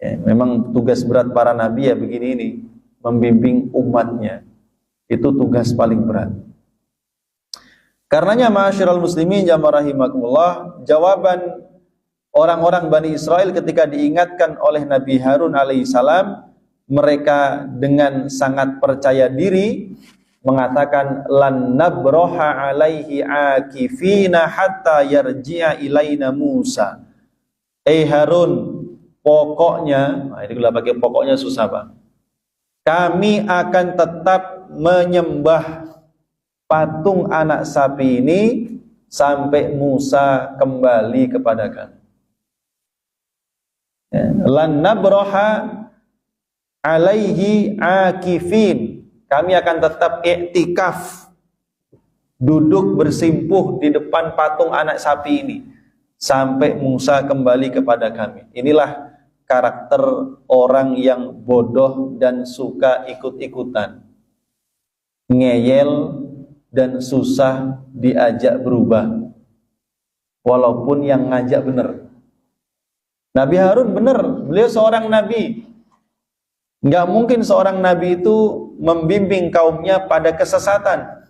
Ya, memang tugas berat para nabi ya begini ini, membimbing umatnya. Itu tugas paling berat. Karenanya ma'asyiral muslimin jamaah rahimakumullah, jawaban orang-orang Bani Israel ketika diingatkan oleh Nabi Harun alaihissalam, mereka dengan sangat percaya diri mengatakan lan nabroha alaihi akifina hatta yarji'a ilaina Musa. Harun, pokoknya, ini kalau pakai pokoknya susah Pak. Kami akan tetap menyembah patung anak sapi ini sampai Musa kembali kepada kami. Lan nabroha alaihi akifin, kami akan tetap iktikaf, duduk bersimpuh di depan patung anak sapi ini sampai Musa kembali kepada kami. Inilah karakter orang yang bodoh dan suka ikut-ikutan, ngeyel dan susah diajak berubah walaupun yang ngajak benar. Nabi Harun benar, beliau seorang nabi. Nggak mungkin seorang nabi itu membimbing kaumnya pada kesesatan.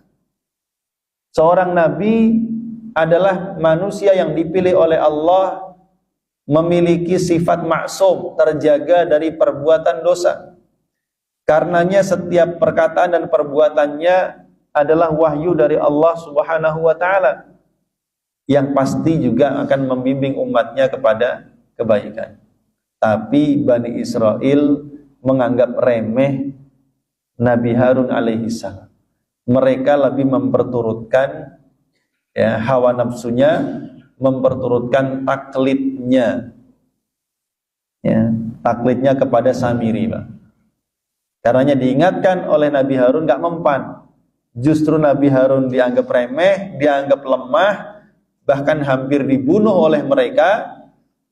Seorang nabi adalah manusia yang dipilih oleh Allah, memiliki sifat maksum, terjaga dari perbuatan dosa. Karenanya setiap perkataan dan perbuatannya adalah wahyu dari Allah Subhanahu wa ta'ala, yang pasti juga akan membimbing umatnya kepada kebaikan. Tapi Bani Israel menganggap remeh Nabi Harun alaihissalam. Mereka lebih memperturutkan hawa nafsunya, memperturutkan taklidnya, taklidnya kepada Samiri, Pak. Karenanya diingatkan oleh Nabi Harun gak mempan. Justru Nabi Harun dianggap remeh, dianggap lemah, bahkan hampir dibunuh oleh mereka.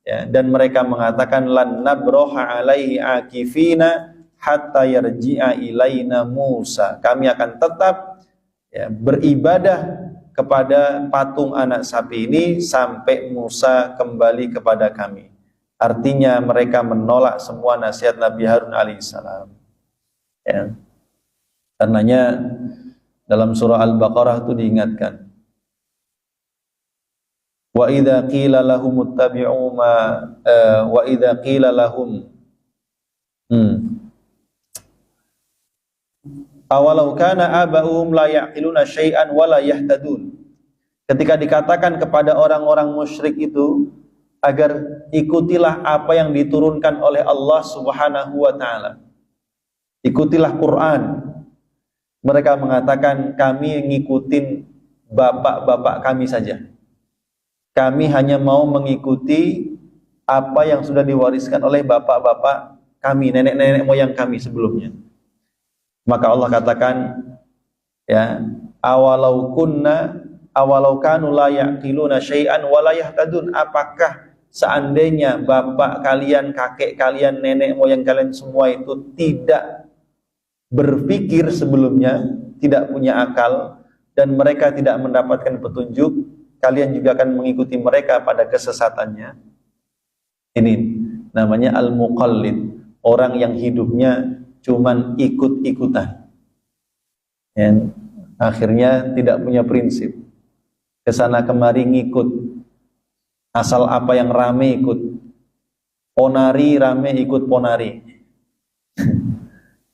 Dan mereka mengatakan lan nabroha alaihi akifina hatta yarji'a ilaina Musa. Kami akan tetap beribadah kepada patung anak sapi ini sampai Musa kembali kepada kami. Artinya mereka menolak semua nasihat Nabi Harun alaihissalam. Karenanya dalam surah Al-Baqarah itu diingatkan, wa idza qila lahum ittabi'u ma wa idza qila lahum awalau kana aba'uhum la ya'qiluna syai'an wa la yahtadun. Ketika dikatakan kepada orang-orang musyrik itu agar ikutilah apa yang diturunkan oleh Allah Subhanahu wa ta'ala, ikutilah Quran, mereka mengatakan kami ngikutin bapak-bapak kami saja. Kami hanya mau mengikuti apa yang sudah diwariskan oleh bapak-bapak kami, nenek-nenek moyang kami sebelumnya. Maka Allah katakan, awalau kanu la ya'qiluna syai'an wa la yahtadun. Apakah seandainya bapak kalian, kakek kalian, nenek moyang kalian semua itu tidak berpikir sebelumnya, tidak punya akal, dan mereka tidak mendapatkan petunjuk, kalian juga akan mengikuti mereka pada kesesatannya. Ini namanya al-muqallid, orang yang hidupnya cuman ikut-ikutan, akhirnya tidak punya prinsip, kesana kemari ngikut, asal apa yang rame ikut, ponari rame ikut ponari,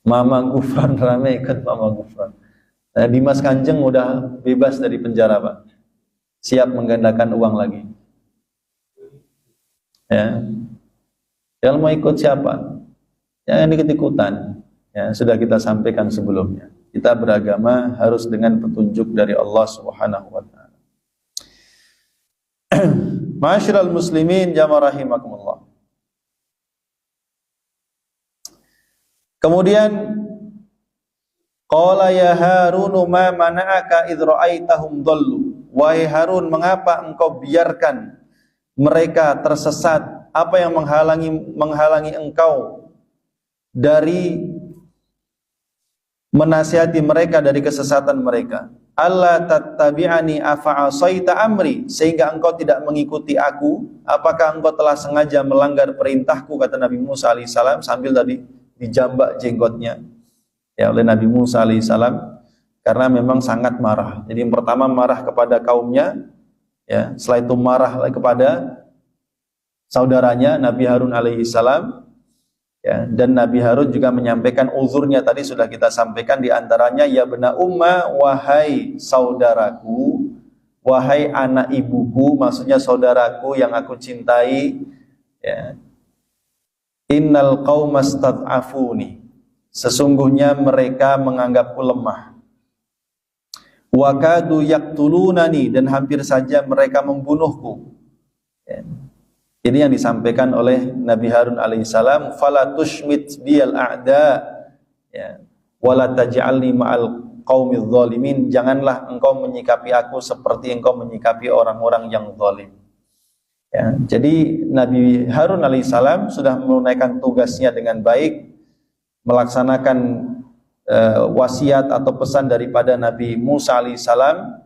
Mama Gufron rame ikut Mama Gufron. Nah, Dimas Kanjeng udah bebas dari penjara, Pak, siap menggandakan uang lagi. Kalau mau ikut siapa? Jangan ikut-ikutan. Sudah kita sampaikan sebelumnya. Kita beragama harus dengan petunjuk dari Allah Subhanahu wa ta'ala. Ma'asyiral muslimin jamaah rahimakumullah. Kemudian qala ya Harun ma mana'aka idh ra'aitahum dhallu. Wahai Harun, mengapa engkau biarkan mereka tersesat? Apa yang menghalangi engkau dari menasihati mereka dari kesesatan mereka? Allah tattabi'ani afa'asaita amri, sehingga engkau tidak mengikuti aku. Apakah engkau telah sengaja melanggar perintahku, kata Nabi Musa alaihissalam sambil tadi dijambak jenggotnya oleh Nabi Musa alaihissalam. karena memang sangat marah. Jadi yang pertama marah kepada kaumnya, ya, setelah itu marah kepada saudaranya Nabi Harun alaihi salam, ya, dan Nabi Harun juga menyampaikan uzurnya tadi sudah kita sampaikan, di antaranya ya bena umma, wahai saudaraku, wahai anak ibuku, maksudnya saudaraku yang aku cintai, ya. Innal qaumastad'afuni, sesungguhnya mereka menganggapku lemah. Wa kadu yaqtulunani, dan hampir saja mereka membunuhku. Ya. Ini yang disampaikan oleh Nabi Harun alaihissalam, fala tushmit biyal a'da, ya, wala taj'alni ma'al qaumidz zalimin, janganlah engkau menyikapi aku seperti engkau menyikapi orang-orang yang zalim. Ya, jadi Nabi Harun alaihissalam sudah menunaikan tugasnya dengan baik, melaksanakan wasiat atau pesan daripada Nabi Musa alaihissalam,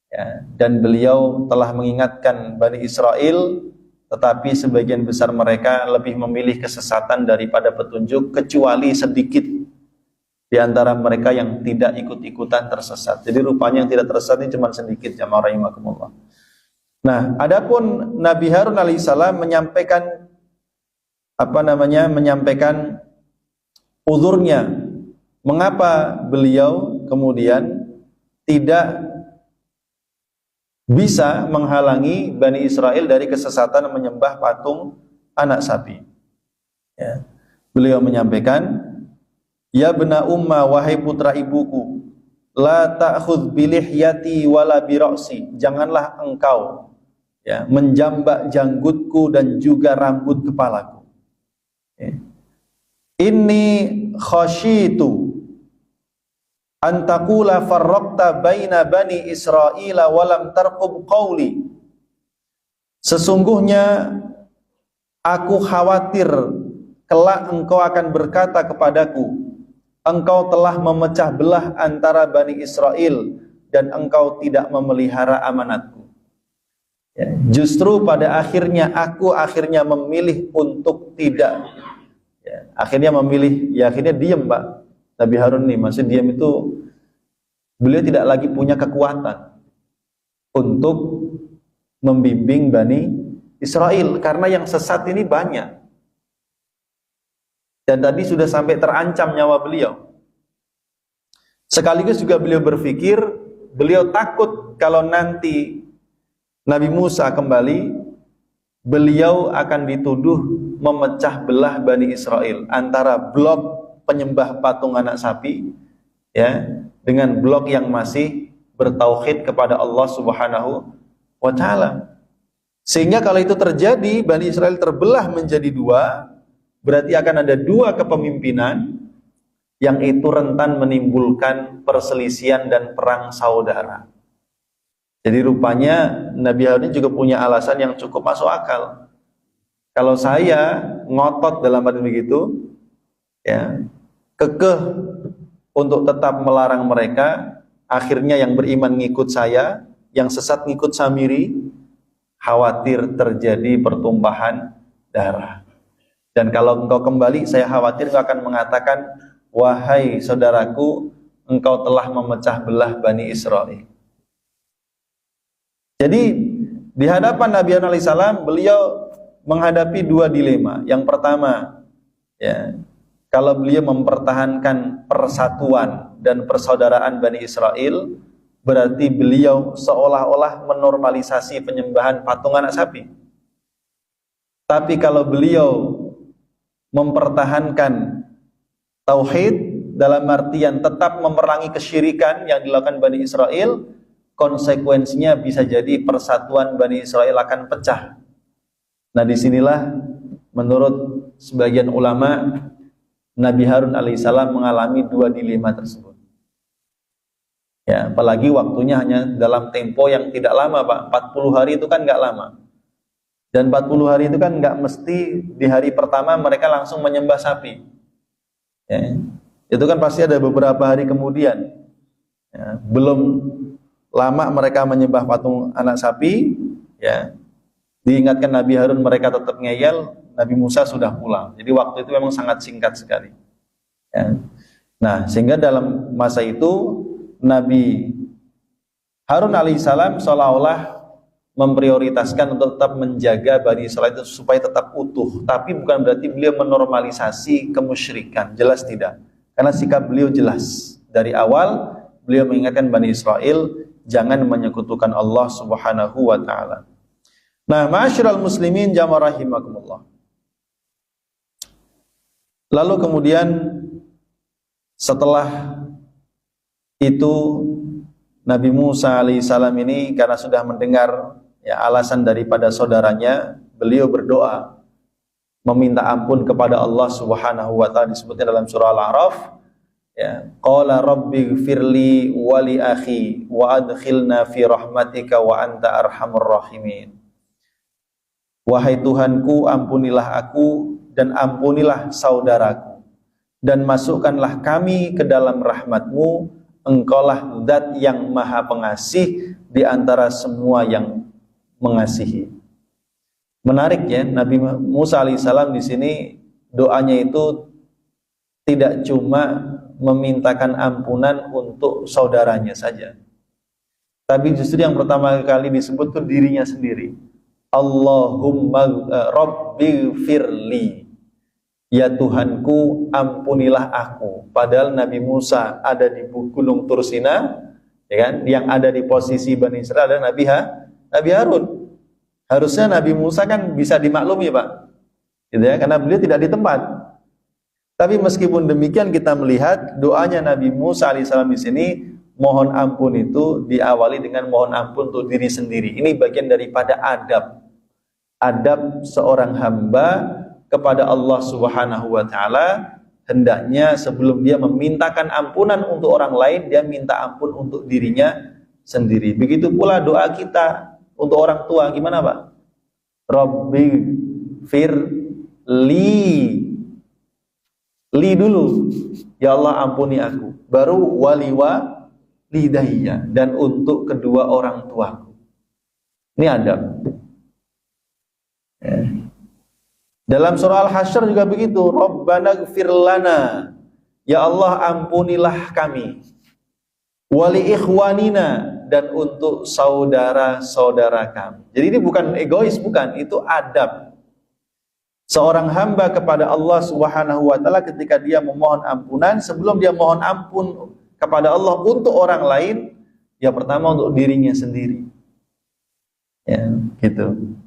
ya, dan beliau telah mengingatkan Bani Israel, tetapi sebagian besar mereka lebih memilih kesesatan daripada petunjuk, kecuali sedikit di antara mereka yang tidak ikut-ikutan tersesat. Jadi rupanya yang tidak tersesat ini cuma sedikit, jamaah rahimakumullah. Nah, adapun Nabi Harun alaihissalam menyampaikan menyampaikan uzurnya. Mengapa beliau kemudian tidak bisa menghalangi Bani Israel dari kesesatan menyembah patung anak sapi? Ya. Beliau menyampaikan, ya bena umma, wahai putra ibuku, la ta'khudh bilihyati wala bira'si, janganlah engkau, ya, menjambak janggutku dan juga rambut kepalaku. Ya. Inni khasyitu antakula farraqta baina bani Israila walam tarqub qawli. Sesungguhnya aku khawatir kelak engkau akan berkata kepadaku, engkau telah memecah belah antara Bani Israel dan engkau tidak memelihara amanatku. Ya, justru pada akhirnya aku memilih untuk tidak, ya, akhirnya diam, Pak. Nabi Harun nih, maksud diam itu beliau tidak lagi punya kekuatan untuk membimbing Bani Israel, karena yang sesat ini banyak. Dan tadi sudah sampai terancam nyawa beliau. Sekaligus juga beliau berpikir, beliau takut kalau nanti Nabi Musa kembali, beliau akan dituduh memecah belah Bani Israel antara blok penyembah patung anak sapi, ya, dengan blok yang masih bertauhid kepada Allah Subhanahu wa taala. Sehingga kalau itu terjadi, Bani Israel terbelah menjadi dua, berarti akan ada dua kepemimpinan yang itu rentan menimbulkan perselisihan dan perang saudara. Jadi rupanya Nabi Harun juga punya alasan yang cukup masuk akal. Kalau saya ngotot dalam arti begitu, ya, kekeh untuk tetap melarang mereka, akhirnya yang beriman ngikut saya, yang sesat ngikut Samiri, khawatir terjadi pertumpahan darah. Dan kalau engkau kembali, saya khawatir engkau akan mengatakan, wahai saudaraku, engkau telah memecah belah Bani Israel. Jadi di hadapan Nabi Harun alaihissalam, beliau menghadapi dua dilema. Yang pertama, ya, kalau beliau mempertahankan persatuan dan persaudaraan Bani Israel, berarti beliau seolah-olah menormalisasi penyembahan patung anak sapi. Tapi kalau beliau mempertahankan tauhid dalam artian tetap memerangi kesyirikan yang dilakukan Bani Israel, konsekuensinya bisa jadi persatuan Bani Israel akan pecah. Nah, disinilah menurut sebagian ulama, Nabi Harun alaihissalam mengalami dua dilema tersebut. Ya, apalagi waktunya hanya dalam tempo yang tidak lama, Pak. 40 hari itu kan nggak lama. Dan 40 hari itu kan nggak mesti di hari pertama mereka langsung menyembah sapi. Ya, itu kan pasti ada beberapa hari kemudian. Ya, belum lama mereka menyembah patung anak sapi, ya. Diingatkan Nabi Harun, mereka tetap ngeyel, Nabi Musa sudah pulang. Jadi waktu itu memang sangat singkat sekali. Ya. Nah, sehingga dalam masa itu Nabi Harun alaihissalam seolah-olah memprioritaskan untuk tetap menjaga Bani Israil itu supaya tetap utuh, tapi bukan berarti beliau menormalisasi kemusyrikan, jelas tidak. Karena sikap beliau jelas dari awal, beliau mengingatkan Bani Israil jangan menyekutukan Allah Subhanahu wa taala. Nah, ma'asyiral muslimin jamaah rahimakumullah. Lalu kemudian setelah itu Nabi Musa alaihissalam ini karena sudah mendengar ya alasan daripada saudaranya, beliau berdoa meminta ampun kepada Allah Subhanahu wa taala, disebutnya dalam surah Al-A'raf ya, qala rabbighfirli wa li akhi wa adkhilna fi rahmatika wa anta arhamur rahimin. Wahai Tuhanku, ampunilah aku dan ampunilah saudaraku, dan masukkanlah kami ke dalam rahmatmu. Engkaulah zat yang maha pengasih di antara semua yang mengasihi. Menarik ya, Nabi Musa alaihissalam di sini doanya itu tidak cuma memintakan ampunan untuk saudaranya saja, tapi justru yang pertama kali disebut itu dirinya sendiri. Allahumma rabbighfirli, ya Tuhanku, ampunilah aku. Padahal Nabi Musa ada di gunung Tursina, ya kan? Yang ada di posisi Bani Israil adalah Nabi Harun. Harusnya Nabi Musa kan bisa dimaklumi, Pak, gitu ya, karena beliau tidak di tempat. Tapi meskipun demikian, kita melihat doanya Nabi Musa alaihissalam di sini, mohon ampun itu diawali dengan mohon ampun untuk diri sendiri. Ini bagian daripada adab seorang hamba kepada Allah Subhanahu wa taala. Hendaknya sebelum dia memintakan ampunan untuk orang lain, dia minta ampun untuk dirinya sendiri. Begitu pula doa kita untuk orang tua, gimana Pak? Rabbi firli, li dulu, ya Allah ampuni aku, baru waliwa lidayya, dan untuk kedua orang tuaku. Ini adab ya. Dalam surah Al-Hasyr juga begitu, Rabbana gfir lana, ya Allah ampunilah kami, wali ikhwanina, dan untuk saudara-saudara kami. Jadi ini bukan egois, bukan, itu adab seorang hamba kepada Allah Subhanahu wa taala ketika dia memohon ampunan. Sebelum dia mohon ampun kepada Allah untuk orang lain, ya pertama untuk dirinya sendiri. Ya, gitu.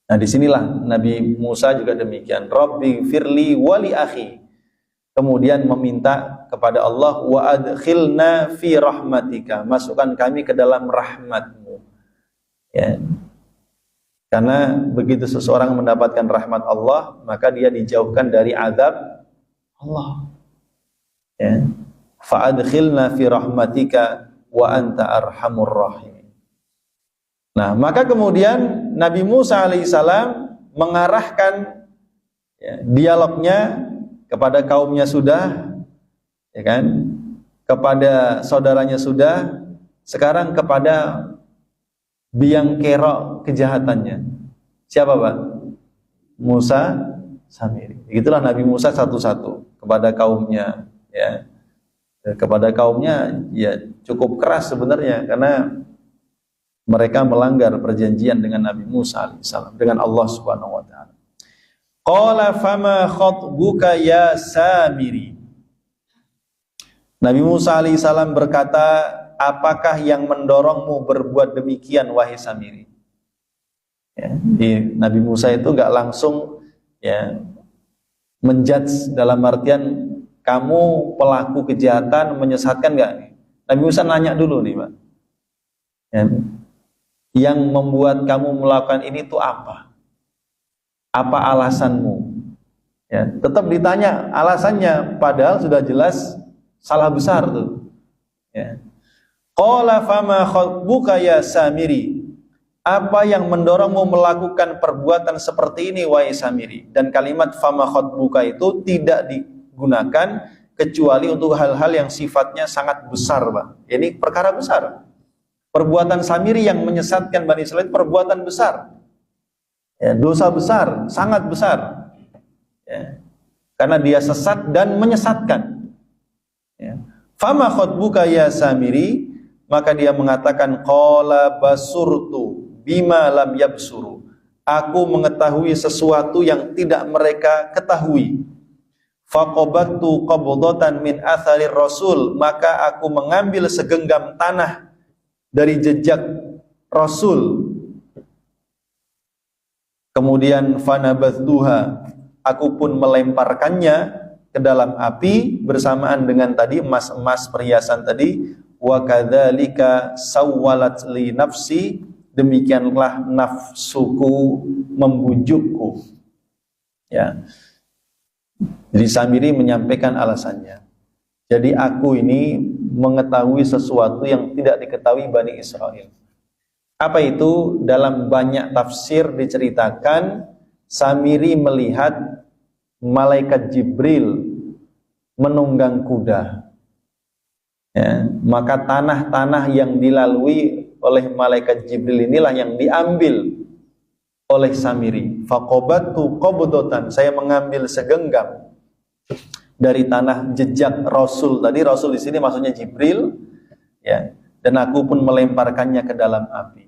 Nah, disinilah Nabi Musa juga demikian. Rabbi firli wali akhi. Kemudian meminta kepada Allah, wa adkhilna fi rahmatika, masukkan kami ke dalam rahmatmu. Ya. Karena begitu seseorang mendapatkan rahmat Allah, maka dia dijauhkan dari azab Allah. Ya. Fa adkhilna fi rahmatika wa anta arhamur rahim. Nah, maka kemudian Nabi Musa alaihissalam mengarahkan ya, dialognya kepada kaumnya sudah, ya kan, kepada saudaranya sudah, sekarang kepada biang kerok kejahatannya. Siapa Pak? Musa Samiri. Itulah Nabi Musa satu-satu kepada kaumnya, ya. Kepada kaumnya ya cukup keras sebenarnya, karena mereka melanggar perjanjian dengan Nabi Musa alaihissalam, dengan Allah Subhanahu wa taala. Qala fama khatbuka ya Samiri. Nabi Musa alaihissalam berkata, apakah yang mendorongmu berbuat demikian wahai Samiri? Ya, Nabi Musa itu enggak langsung ya menjudge dalam artian kamu pelaku kejahatan menyesatkan enggak? Nabi Musa nanya dulu nih, Pak. Ya, yang membuat kamu melakukan ini itu apa? Apa alasanmu? Ya, tetap ditanya alasannya, padahal sudah jelas salah besar tuh. Ya. Qala fama khatbuka ya Samiri. Apa yang mendorongmu melakukan perbuatan seperti ini wahai Samiri? Dan kalimat fama khatbuka itu tidak digunakan kecuali untuk hal-hal yang sifatnya sangat besar, Pak. Ini perkara besar. Perbuatan Samiri yang menyesatkan Bani Israil perbuatan besar, ya, dosa besar, sangat besar, ya, karena dia sesat dan menyesatkan. Ya. Fama khotbuka ya Samiri, maka dia mengatakan qala basurtu bima lam yabsuru, aku mengetahui sesuatu yang tidak mereka ketahui. Faqabattu qabdatan min atharir rasul, maka aku mengambil segenggam tanah dari jejak Rasul. Kemudian fanabathtuha, aku pun melemparkannya ke dalam api bersamaan dengan tadi emas-emas perhiasan tadi. Wa kadzalika sawwalat li nafsi, demikianlah nafsuku membujukku. Ya. Jadi Samiri menyampaikan alasannya. Jadi aku ini mengetahui sesuatu yang tidak diketahui Bani Israel. Apa itu? Dalam banyak tafsir diceritakan Samiri melihat malaikat Jibril menunggang kuda. Ya, maka tanah-tanah yang dilalui oleh malaikat Jibril inilah yang diambil oleh Samiri. Faqabattu qabdatan, saya mengambil segenggam dari tanah jejak Rasul. Tadi Rasul di sini maksudnya Jibril, ya. Dan aku pun melemparkannya ke dalam api.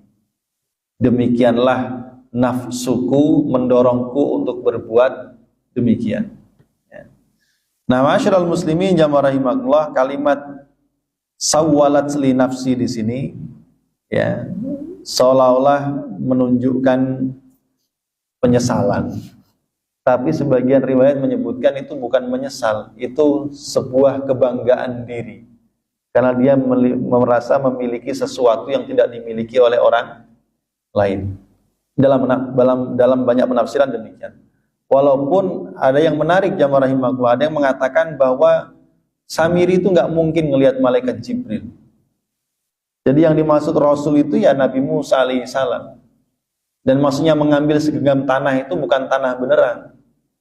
Demikianlah nafsuku mendorongku untuk berbuat demikian. Ya. Nah, ma'asyiral muslimin jamaah rahimakumullah, kalimat sawwalat li nafsi di sini, ya, seolah-olah menunjukkan penyesalan. Tapi sebagian riwayat menyebutkan itu bukan menyesal, itu sebuah kebanggaan diri. Karena dia merasa memiliki sesuatu yang tidak dimiliki oleh orang lain. Dalam banyak penafsiran demikian. Walaupun ada yang menarik jamaah rahimakumullah, ada yang mengatakan bahwa Samiri itu nggak mungkin ngelihat malaikat Jibril. Jadi yang dimaksud Rasul itu ya Nabi Musa alaihissalam. Dan maksudnya mengambil segenggam tanah itu bukan tanah beneran.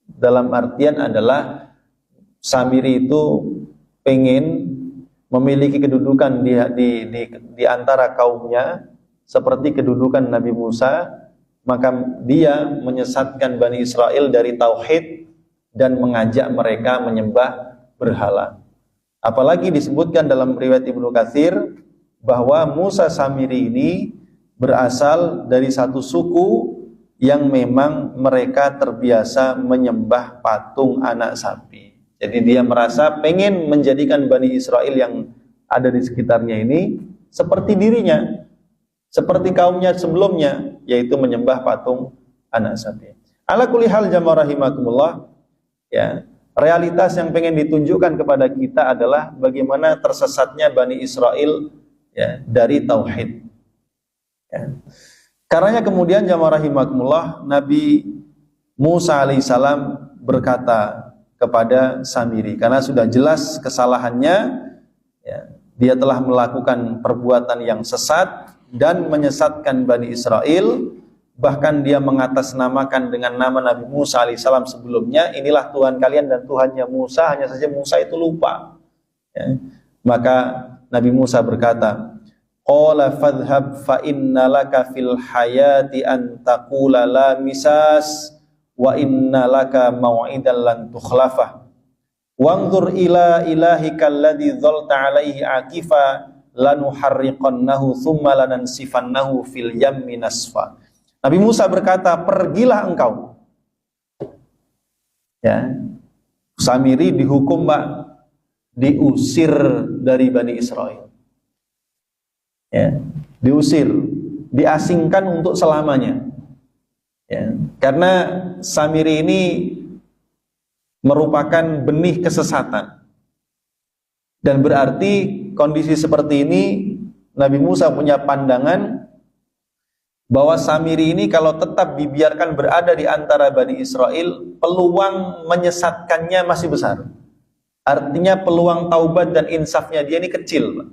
Dalam artian adalah Samiri itu pengen memiliki kedudukan di antara kaumnya seperti kedudukan Nabi Musa, maka dia menyesatkan Bani Israel dari tauhid dan mengajak mereka menyembah berhala. Apalagi disebutkan dalam riwayat Ibnu Katsir bahwa Musa Samiri ini berasal dari satu suku yang memang mereka terbiasa menyembah patung anak sapi. Jadi dia merasa pengen menjadikan Bani Israel yang ada di sekitarnya ini seperti dirinya, seperti kaumnya sebelumnya, yaitu menyembah patung anak sapi. Ala kulli hal jamaah rahimakumullah, ya, realitas yang pengen ditunjukkan kepada kita adalah bagaimana tersesatnya Bani Israel, ya, dari tauhid. Ya. Karenanya kemudian jamaah rahimakumullah, Nabi Musa alaihissalam berkata kepada Samiri, karena sudah jelas kesalahannya, ya, dia telah melakukan perbuatan yang sesat dan menyesatkan Bani Israel, bahkan dia mengatasnamakan dengan nama Nabi Musa alaihissalam sebelumnya, inilah Tuhan kalian dan Tuhannya Musa, hanya saja Musa itu lupa. Ya. Maka Nabi Musa berkata, qala fadhhab fa inna laka fil hayati an taqula la misas wa inna laka mau'idan lan tukhlafah wanzur ila ilahika alladhi dhalta alaihi akifa lanuharriqannahu thumma lanansifannahu fil yammi nasfa. Nabi Musa berkata, pergilah engkau. Ya. Samiri dihukum, Pak, diusir dari Bani Israel. Ya, diusir, diasingkan untuk selamanya. Ya, karena Samiri ini merupakan benih kesesatan. Dan berarti kondisi seperti ini Nabi Musa punya pandangan bahwa Samiri ini kalau tetap dibiarkan berada di antara Bani Israel, peluang menyesatkannya masih besar. Artinya peluang taubat dan insafnya dia ini kecil, Pak.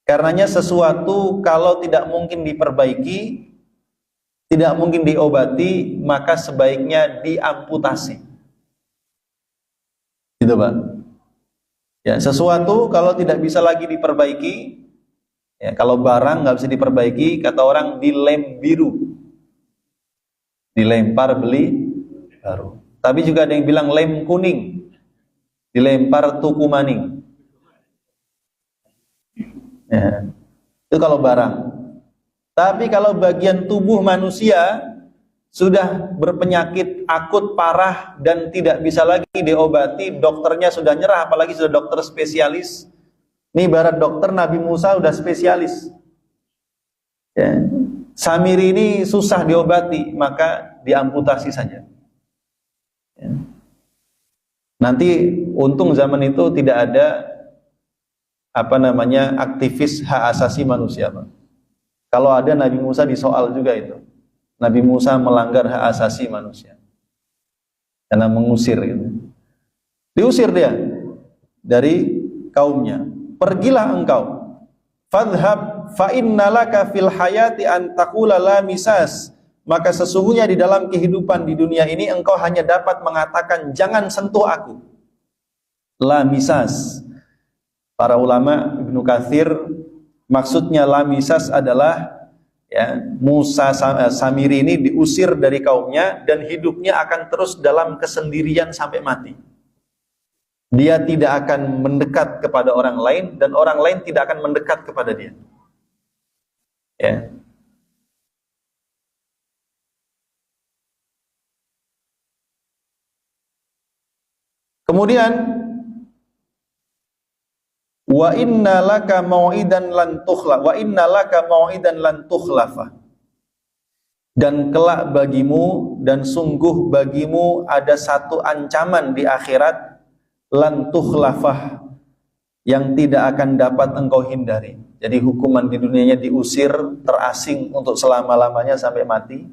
Karenanya sesuatu kalau tidak mungkin diperbaiki, tidak mungkin diobati, maka sebaiknya diamputasi. Gitu, Pak. Ya, sesuatu kalau tidak bisa lagi diperbaiki, ya, kalau barang nggak bisa diperbaiki, kata orang dilem biru, dilempar beli baru. Tapi juga ada yang bilang lem kuning, dilempar tuku maning. Ya. Itu kalau barang. Tapi kalau bagian tubuh manusia sudah berpenyakit akut parah dan tidak bisa lagi diobati, dokternya sudah nyerah, apalagi sudah dokter spesialis. Ini ibarat dokter Nabi Musa udah spesialis. Ya. Samiri ini susah diobati, maka diamputasi saja. Ya. Nanti untung zaman itu tidak ada aktivis hak asasi manusia, Pak. Kalau ada, Nabi Musa disoal juga itu. Nabi Musa melanggar hak asasi manusia karena mengusir gitu. Diusir dia dari kaumnya. Pergilah engkau. Fadhhab fa innalaka fil hayati an taqula la misas. Maka sesungguhnya di dalam kehidupan di dunia ini engkau hanya dapat mengatakan jangan sentuh aku. La misas. Para ulama Ibnu Katsir maksudnya la misas adalah Musa Samiri ini diusir dari kaumnya dan hidupnya akan terus dalam kesendirian sampai mati. Dia tidak akan mendekat kepada orang lain dan orang lain tidak akan mendekat kepada dia. Ya. Kemudian wa inna laka mau'idan lan tukhlaf wa inna laka mau'idan lan tukhlafa. Dan kelak bagimu dan sungguh bagimu ada satu ancaman di akhirat, lan tukhlafah, yang tidak akan dapat engkau hindari. Jadi hukuman di dunianya diusir, terasing untuk selama-lamanya sampai mati.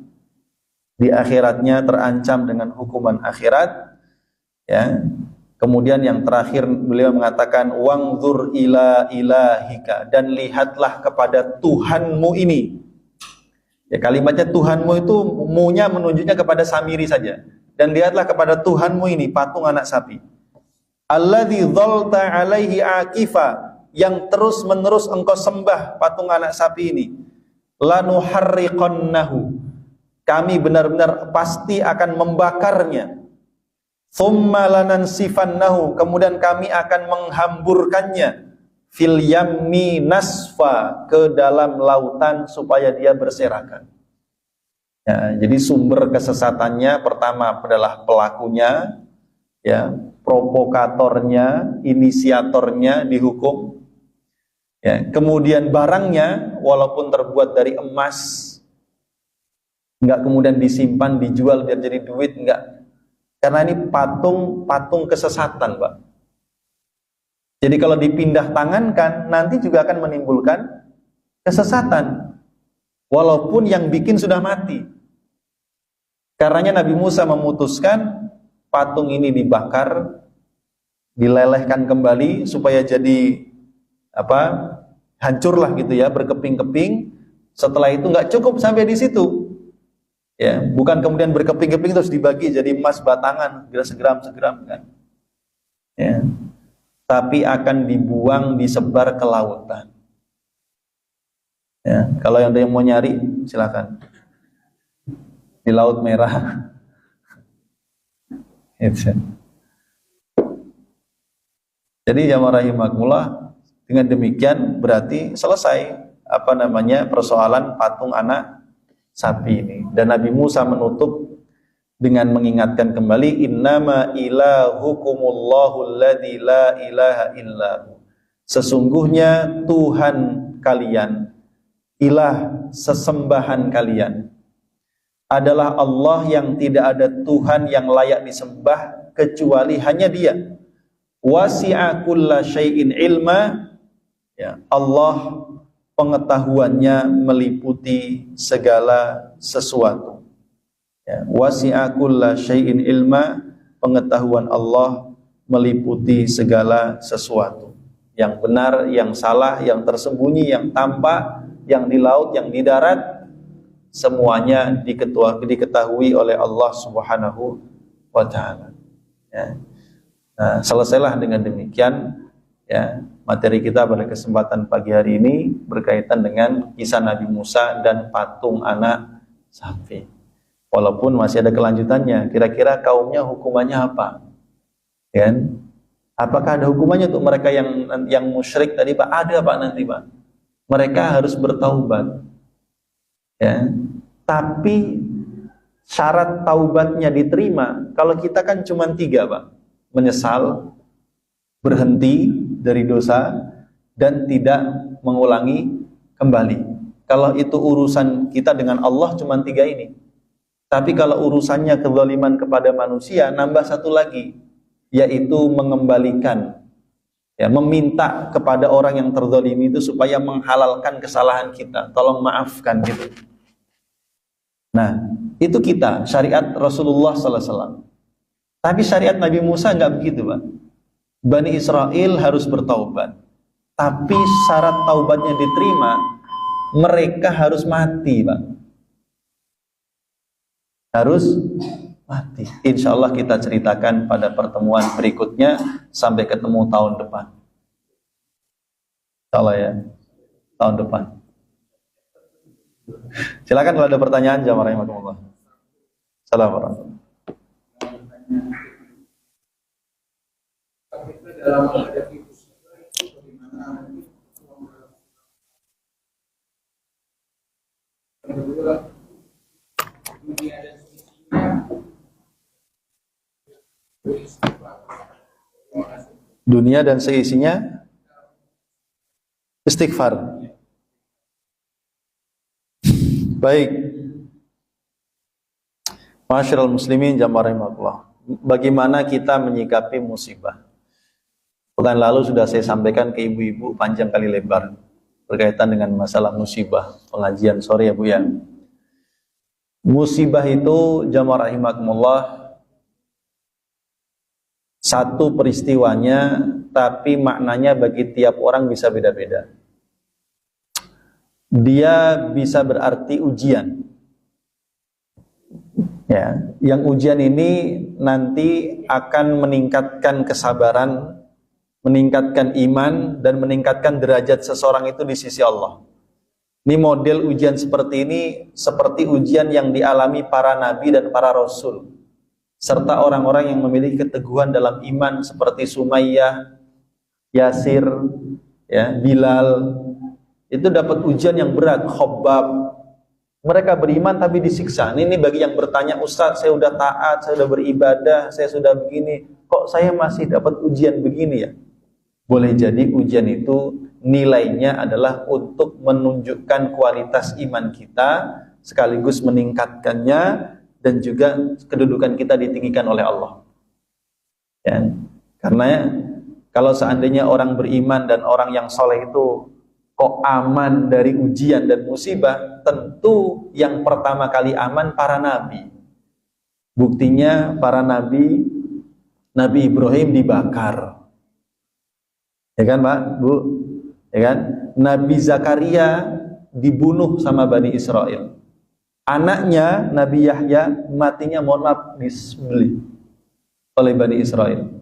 Di akhiratnya terancam dengan hukuman akhirat. Ya. Kemudian yang terakhir beliau mengatakan wangzur ila ilahika, dan lihatlah kepada Tuhanmu ini. Ya, kalimatnya Tuhanmu itu mu-nya menunjuknya kepada Samiri saja. Dan lihatlah kepada Tuhanmu ini, patung anak sapi. Alladzi dzalta alaihi akifa, yang terus-menerus engkau sembah patung anak sapi ini. Lanuharriqannahu, kami benar-benar pasti akan membakarnya. Thumma lanansifannahu, kemudian kami akan menghamburkannya fil yammi nasfa, ke dalam lautan supaya dia berserakan. Ya, jadi sumber kesesatannya pertama adalah pelakunya, ya, provokatornya, inisiatornya dihukum. Ya, kemudian barangnya walaupun terbuat dari emas, enggak kemudian disimpan, dijual biar jadi duit, enggak. Karena ini patung kesesatan, Pak. Jadi kalau dipindah tangankan, nanti juga akan menimbulkan kesesatan. Walaupun yang bikin sudah mati. Karenanya Nabi Musa memutuskan patung ini dibakar, dilelehkan kembali supaya jadi hancurlah gitu ya, berkeping-keping. Setelah itu nggak cukup sampai di situ. Ya, bukan kemudian berkeping-keping terus dibagi jadi emas batangan, segram-segram kan. Ya. Tapi akan dibuang, disebar ke lautan. Ya, kalau yang ada yang mau nyari, silakan. Di Laut Merah. Jadi jamaah rahimakumullah, dengan demikian berarti selesai persoalan patung anak sapi ini. Dan Nabi Musa menutup dengan mengingatkan kembali, innama ilahukumullahu alladzi la ilaha illahu, sesungguhnya Tuhan kalian, ilah sesembahan kalian, adalah Allah yang tidak ada Tuhan yang layak disembah kecuali hanya Dia. Wasi'a kulla syai'in ilma, ya, Allah pengetahuannya meliputi segala sesuatu. Ya, wasi'a kulla syai'in ilma, pengetahuan Allah meliputi segala sesuatu. Yang benar, yang salah, yang tersembunyi, yang tampak, yang di laut, yang di darat, semuanya diketahui oleh Allah Subhanahu wa ta'ala. Ya. Nah, selesailah dengan demikian ya materi kita pada kesempatan pagi hari ini berkaitan dengan kisah Nabi Musa dan patung anak sapi. Walaupun masih ada kelanjutannya, kira-kira kaumnya hukumannya apa? Kan? Apakah ada hukumannya untuk mereka yang musyrik tadi, Pak? Ada, Pak, nanti, Pak. mereka harus bertaubat. Ya. Tapi syarat taubatnya diterima, kalau kita kan cuma 3, Pak. Menyesal, berhenti dari dosa, dan tidak mengulangi kembali. Kalau itu urusan kita dengan Allah cuma 3 ini. Tapi kalau urusannya kezaliman kepada manusia, nambah 1 lagi, yaitu mengembalikan, ya, meminta kepada orang yang terzalimi itu supaya menghalalkan kesalahan kita, tolong maafkan gitu. Nah, itu kita, syariat Rasulullah SAW. Tapi syariat Nabi Musa nggak begitu, Pak. Bani Israel harus bertaubat. Tapi syarat taubatnya diterima, mereka harus mati, Pak. Harus mati. Insya Allah kita ceritakan pada pertemuan berikutnya. Sampai ketemu tahun depan. Insya Allah ya, tahun depan. Silakan kalau ada pertanyaan, jamaah rahimakumullah. Assalamualaikum. Dunia dan seisinya istighfar. Baik. Masyarul muslimin jamaah rahimakumullah. Bagaimana kita menyikapi musibah? Pekan lalu sudah saya sampaikan ke ibu-ibu panjang kali lebar berkaitan dengan masalah musibah. Pengajian sore ya Bu ya. Musibah itu jamaah rahimakumullah satu peristiwanya, tapi maknanya bagi tiap orang bisa beda-beda. Dia bisa berarti ujian. Ya, yang ujian ini nanti akan meningkatkan kesabaran, meningkatkan iman, dan meningkatkan derajat seseorang itu di sisi Allah. Ini model ujian seperti ini, seperti ujian yang dialami para nabi dan para rasul, serta orang-orang yang memiliki keteguhan dalam iman seperti Sumayyah, Yasir, ya, Bilal. Itu dapat ujian yang berat. Khabbab, mereka beriman tapi disiksa. Ini bagi yang bertanya, Ustaz, saya sudah taat, saya sudah beribadah, saya sudah begini, kok saya masih dapat ujian begini ya? Boleh jadi ujian itu nilainya adalah untuk menunjukkan kualitas iman kita, sekaligus meningkatkannya, dan juga kedudukan kita ditinggikan oleh Allah. Ya. Karena kalau seandainya orang beriman dan orang yang soleh itu kok aman dari ujian dan musibah, tentu yang pertama kali aman para nabi. Buktinya para nabi, Nabi Ibrahim dibakar, ya kan Pak, Bu, ya kan? Nabi Zakaria dibunuh sama Bani Israel. Anaknya Nabi Yahya matinya, mohon maaf, disembelih oleh Bani Israel.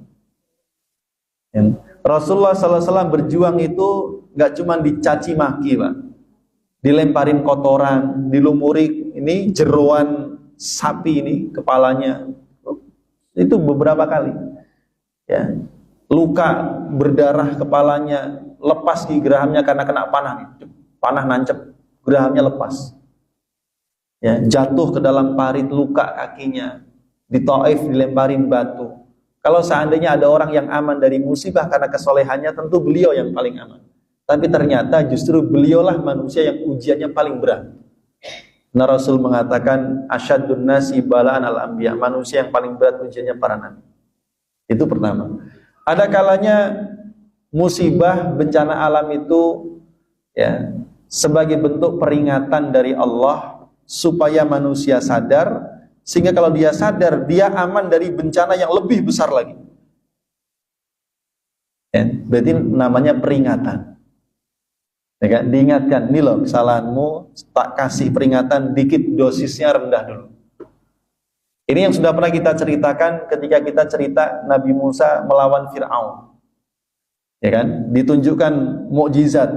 Ya. Rasulullah SAW berjuang itu nggak cuma dicaci maki, Pak, dilemparin kotoran, dilumuri ini jeroan sapi ini kepalanya, itu beberapa kali, ya, luka berdarah kepalanya, lepas di gerahamnya karena kena panah nancep, gerahamnya lepas, ya, jatuh ke dalam parit, luka kakinya, di Taif dilemparin batu. Kalau seandainya ada orang yang aman dari musibah karena kesolehannya, tentu beliau yang paling aman. Tapi ternyata justru beliaulah manusia yang ujiannya paling berat. Nah, Rasul mengatakan asyadun nasi balaan al-anbiya, manusia yang paling berat ujiannya para nabi. Itu pertama. Ada kalanya musibah, bencana alam itu, ya, sebagai bentuk peringatan dari Allah supaya manusia sadar, sehingga kalau dia sadar, dia aman dari bencana yang lebih besar lagi. Ya, berarti namanya peringatan. Ya kan? Diingatkan, nih loh kesalahanmu, tak kasih peringatan dikit, dosisnya rendah dulu. Ini yang sudah pernah kita ceritakan ketika kita cerita Nabi Musa melawan Fir'aun. Ya kan? Ditunjukkan mukjizat,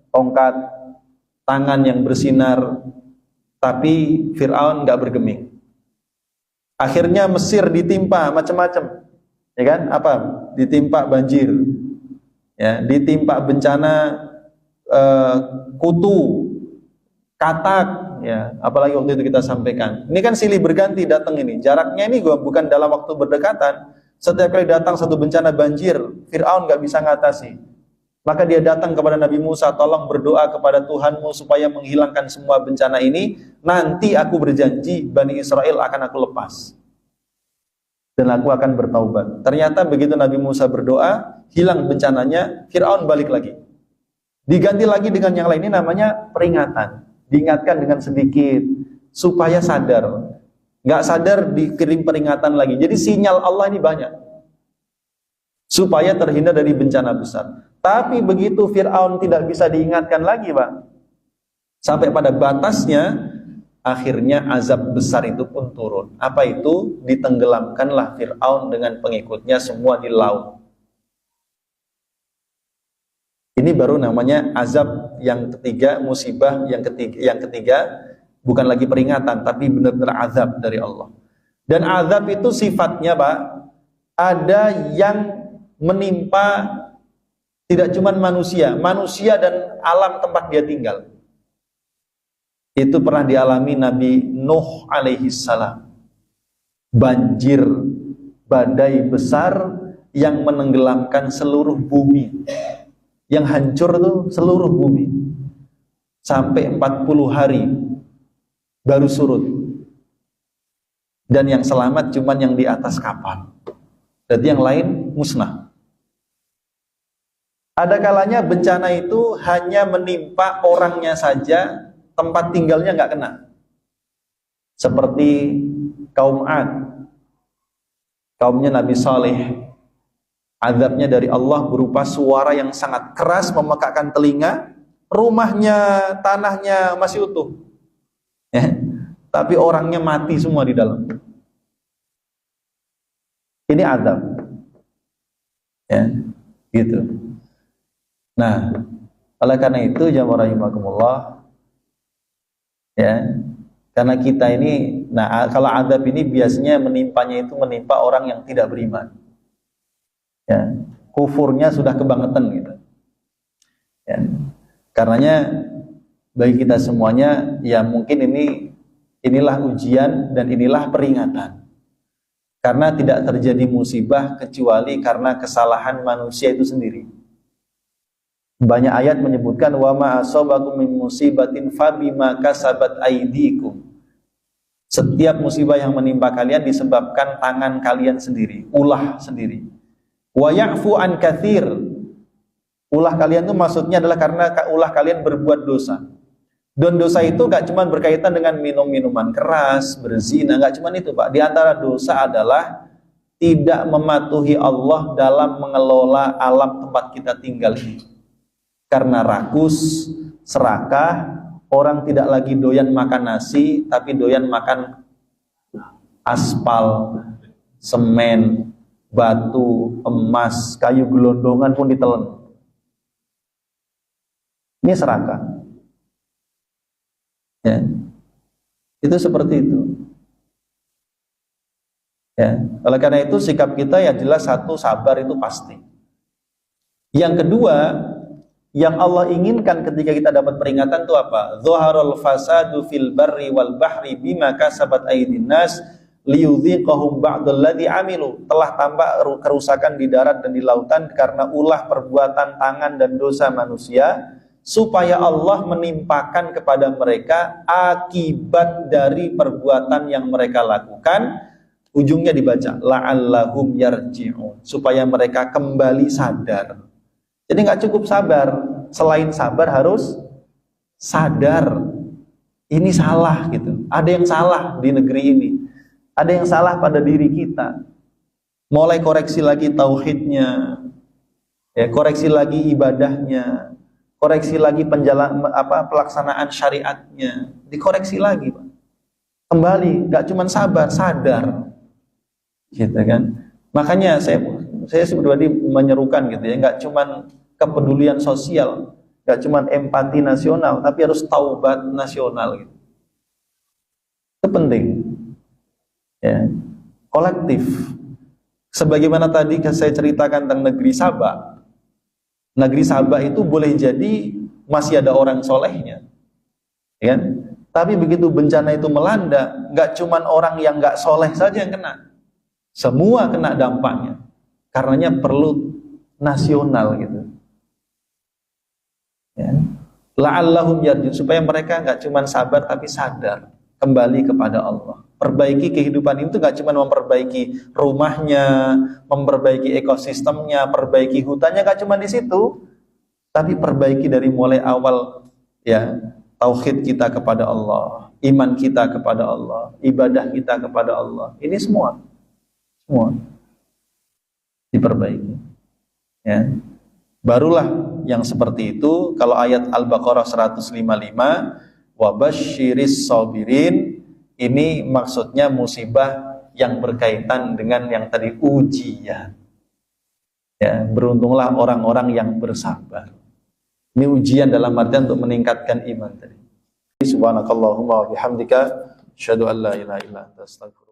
tongkat, tangan yang bersinar, tapi Fir'aun nggak bergeming. Akhirnya Mesir ditimpa macam-macam, ya kan? Apa? Ditimpa banjir, ya, ditimpa bencana eh, kutu, katak, ya, apalagi waktu itu kita sampaikan. Ini kan silih berganti datang ini. Jaraknya ini bukan dalam waktu berdekatan. Setiap kali datang satu bencana banjir, Fir'aun nggak bisa ngatasi. Maka dia datang kepada Nabi Musa, tolong berdoa kepada Tuhanmu supaya menghilangkan semua bencana ini. Nanti aku berjanji Bani Israel akan aku lepas. Dan aku akan bertaubat. Ternyata begitu Nabi Musa berdoa, hilang bencananya, Fir'aun balik lagi. Diganti lagi dengan yang lain, ini namanya peringatan. Diingatkan dengan sedikit, supaya sadar. Nggak sadar dikirim peringatan lagi. Jadi sinyal Allah ini banyak. Supaya terhindar dari bencana besar. Tapi begitu Fir'aun tidak bisa diingatkan lagi, Pak. Sampai pada batasnya, akhirnya azab besar itu pun turun. Apa itu? Ditenggelamkanlah Fir'aun dengan pengikutnya semua di laut. Ini baru namanya azab yang ketiga, musibah yang ketiga bukan lagi peringatan, tapi benar-benar azab dari Allah. Dan azab itu sifatnya, Pak, ada yang menimpa tidak cuma manusia dan alam tempat dia tinggal. Itu pernah dialami Nabi Nuh alaihi salam. Banjir, badai besar yang menenggelamkan seluruh bumi. Yang hancur itu seluruh bumi. Sampai 40 hari baru surut. Dan yang selamat cuma yang di atas kapal. Jadi yang lain musnah. Ada kalanya bencana itu hanya menimpa orangnya saja, tempat tinggalnya nggak kena. Seperti kaum Ad, kaumnya Nabi Saleh. Azabnya dari Allah berupa suara yang sangat keras memekakkan telinga, rumahnya, tanahnya masih utuh, ya. Tapi orangnya mati semua di dalam. Ini azab, ya, gitu. Nah, oleh karena itu jamaah rahimakumullah, ya, karena kita ini, nah kalau azab ini biasanya menimpa orang yang tidak beriman, ya, kufurnya sudah kebangetan gitu, ya. Karenanya bagi kita semuanya, ya mungkin inilah ujian dan inilah peringatan, karena tidak terjadi musibah kecuali karena kesalahan manusia itu sendiri. Banyak ayat menyebutkan wa ma asabakum min musibatin fabima kasabat aydikum. Setiap musibah yang menimpa kalian disebabkan tangan kalian sendiri, ulah sendiri. Wa ya'fu an katsir. Ulah kalian itu maksudnya adalah karena ulah kalian berbuat dosa. Dan dosa itu gak cuma berkaitan dengan minum-minuman keras, berzina, gak cuma itu, Pak. Di antara dosa adalah tidak mematuhi Allah dalam mengelola alam tempat kita tinggal ini. Karena rakus, serakah, orang tidak lagi doyan makan nasi, tapi doyan makan aspal, semen, batu, emas, kayu gelondongan pun ditelan. Ini serakah. Ya. Itu seperti itu. Ya. Oleh karena itu sikap kita ya jelas satu, sabar itu pasti. Yang kedua, yang Allah inginkan ketika kita dapat peringatan itu apa? Zaharul fasadu fil barri wal bahri bima kasabat aydin nas liyudhiqahum ba'dalladzi amilu. Telah tampak kerusakan di darat dan di lautan karena ulah perbuatan tangan dan dosa manusia, supaya Allah menimpakan kepada mereka akibat dari perbuatan yang mereka lakukan. Ujungnya dibaca la'allahum yarji'un, supaya mereka kembali sadar. Jadi nggak cukup sabar, selain sabar harus sadar. Ini salah gitu. Ada yang salah di negeri ini. Ada yang salah pada diri kita. Mulai koreksi lagi tauhidnya, ya, koreksi lagi ibadahnya, koreksi lagi pelaksanaan syariatnya, dikoreksi lagi, Pak. Kembali, nggak cuma sabar, sadar, gitu kan? Makanya saya pribadi menyerukan gitu ya, nggak cuma kepedulian sosial, nggak cuma empati nasional, tapi harus taubat nasional gitu. Itu penting, ya, kolektif. Sebagaimana tadi saya ceritakan tentang negeri Sabah. Negeri Sabah itu boleh jadi masih ada orang solehnya, ya kan? Tapi begitu bencana itu melanda, nggak cuman orang yang nggak soleh saja yang kena, semua kena dampaknya. Karenanya perlu nasional gitu, ya. La'allahum yarjun, supaya mereka nggak cuman sabar tapi sadar kembali kepada Allah. Perbaiki kehidupan itu nggak cuman memperbaiki rumahnya, memperbaiki ekosistemnya, perbaiki hutannya, nggak cuma di situ, tapi perbaiki dari mulai awal, ya, tauhid kita kepada Allah, iman kita kepada Allah, ibadah kita kepada Allah. Ini semua diperbaiki, ya. Barulah yang seperti itu kalau ayat Al-Baqarah 155 wabasyiris sabirin, ini maksudnya musibah yang berkaitan dengan yang tadi, ujian. Ya, beruntunglah orang-orang yang bersabar. Ini ujian dalam artian untuk meningkatkan iman tadi. Subhanakallahumma wa bihamdika asyhadu an la ilaha illa anta astaghfiruka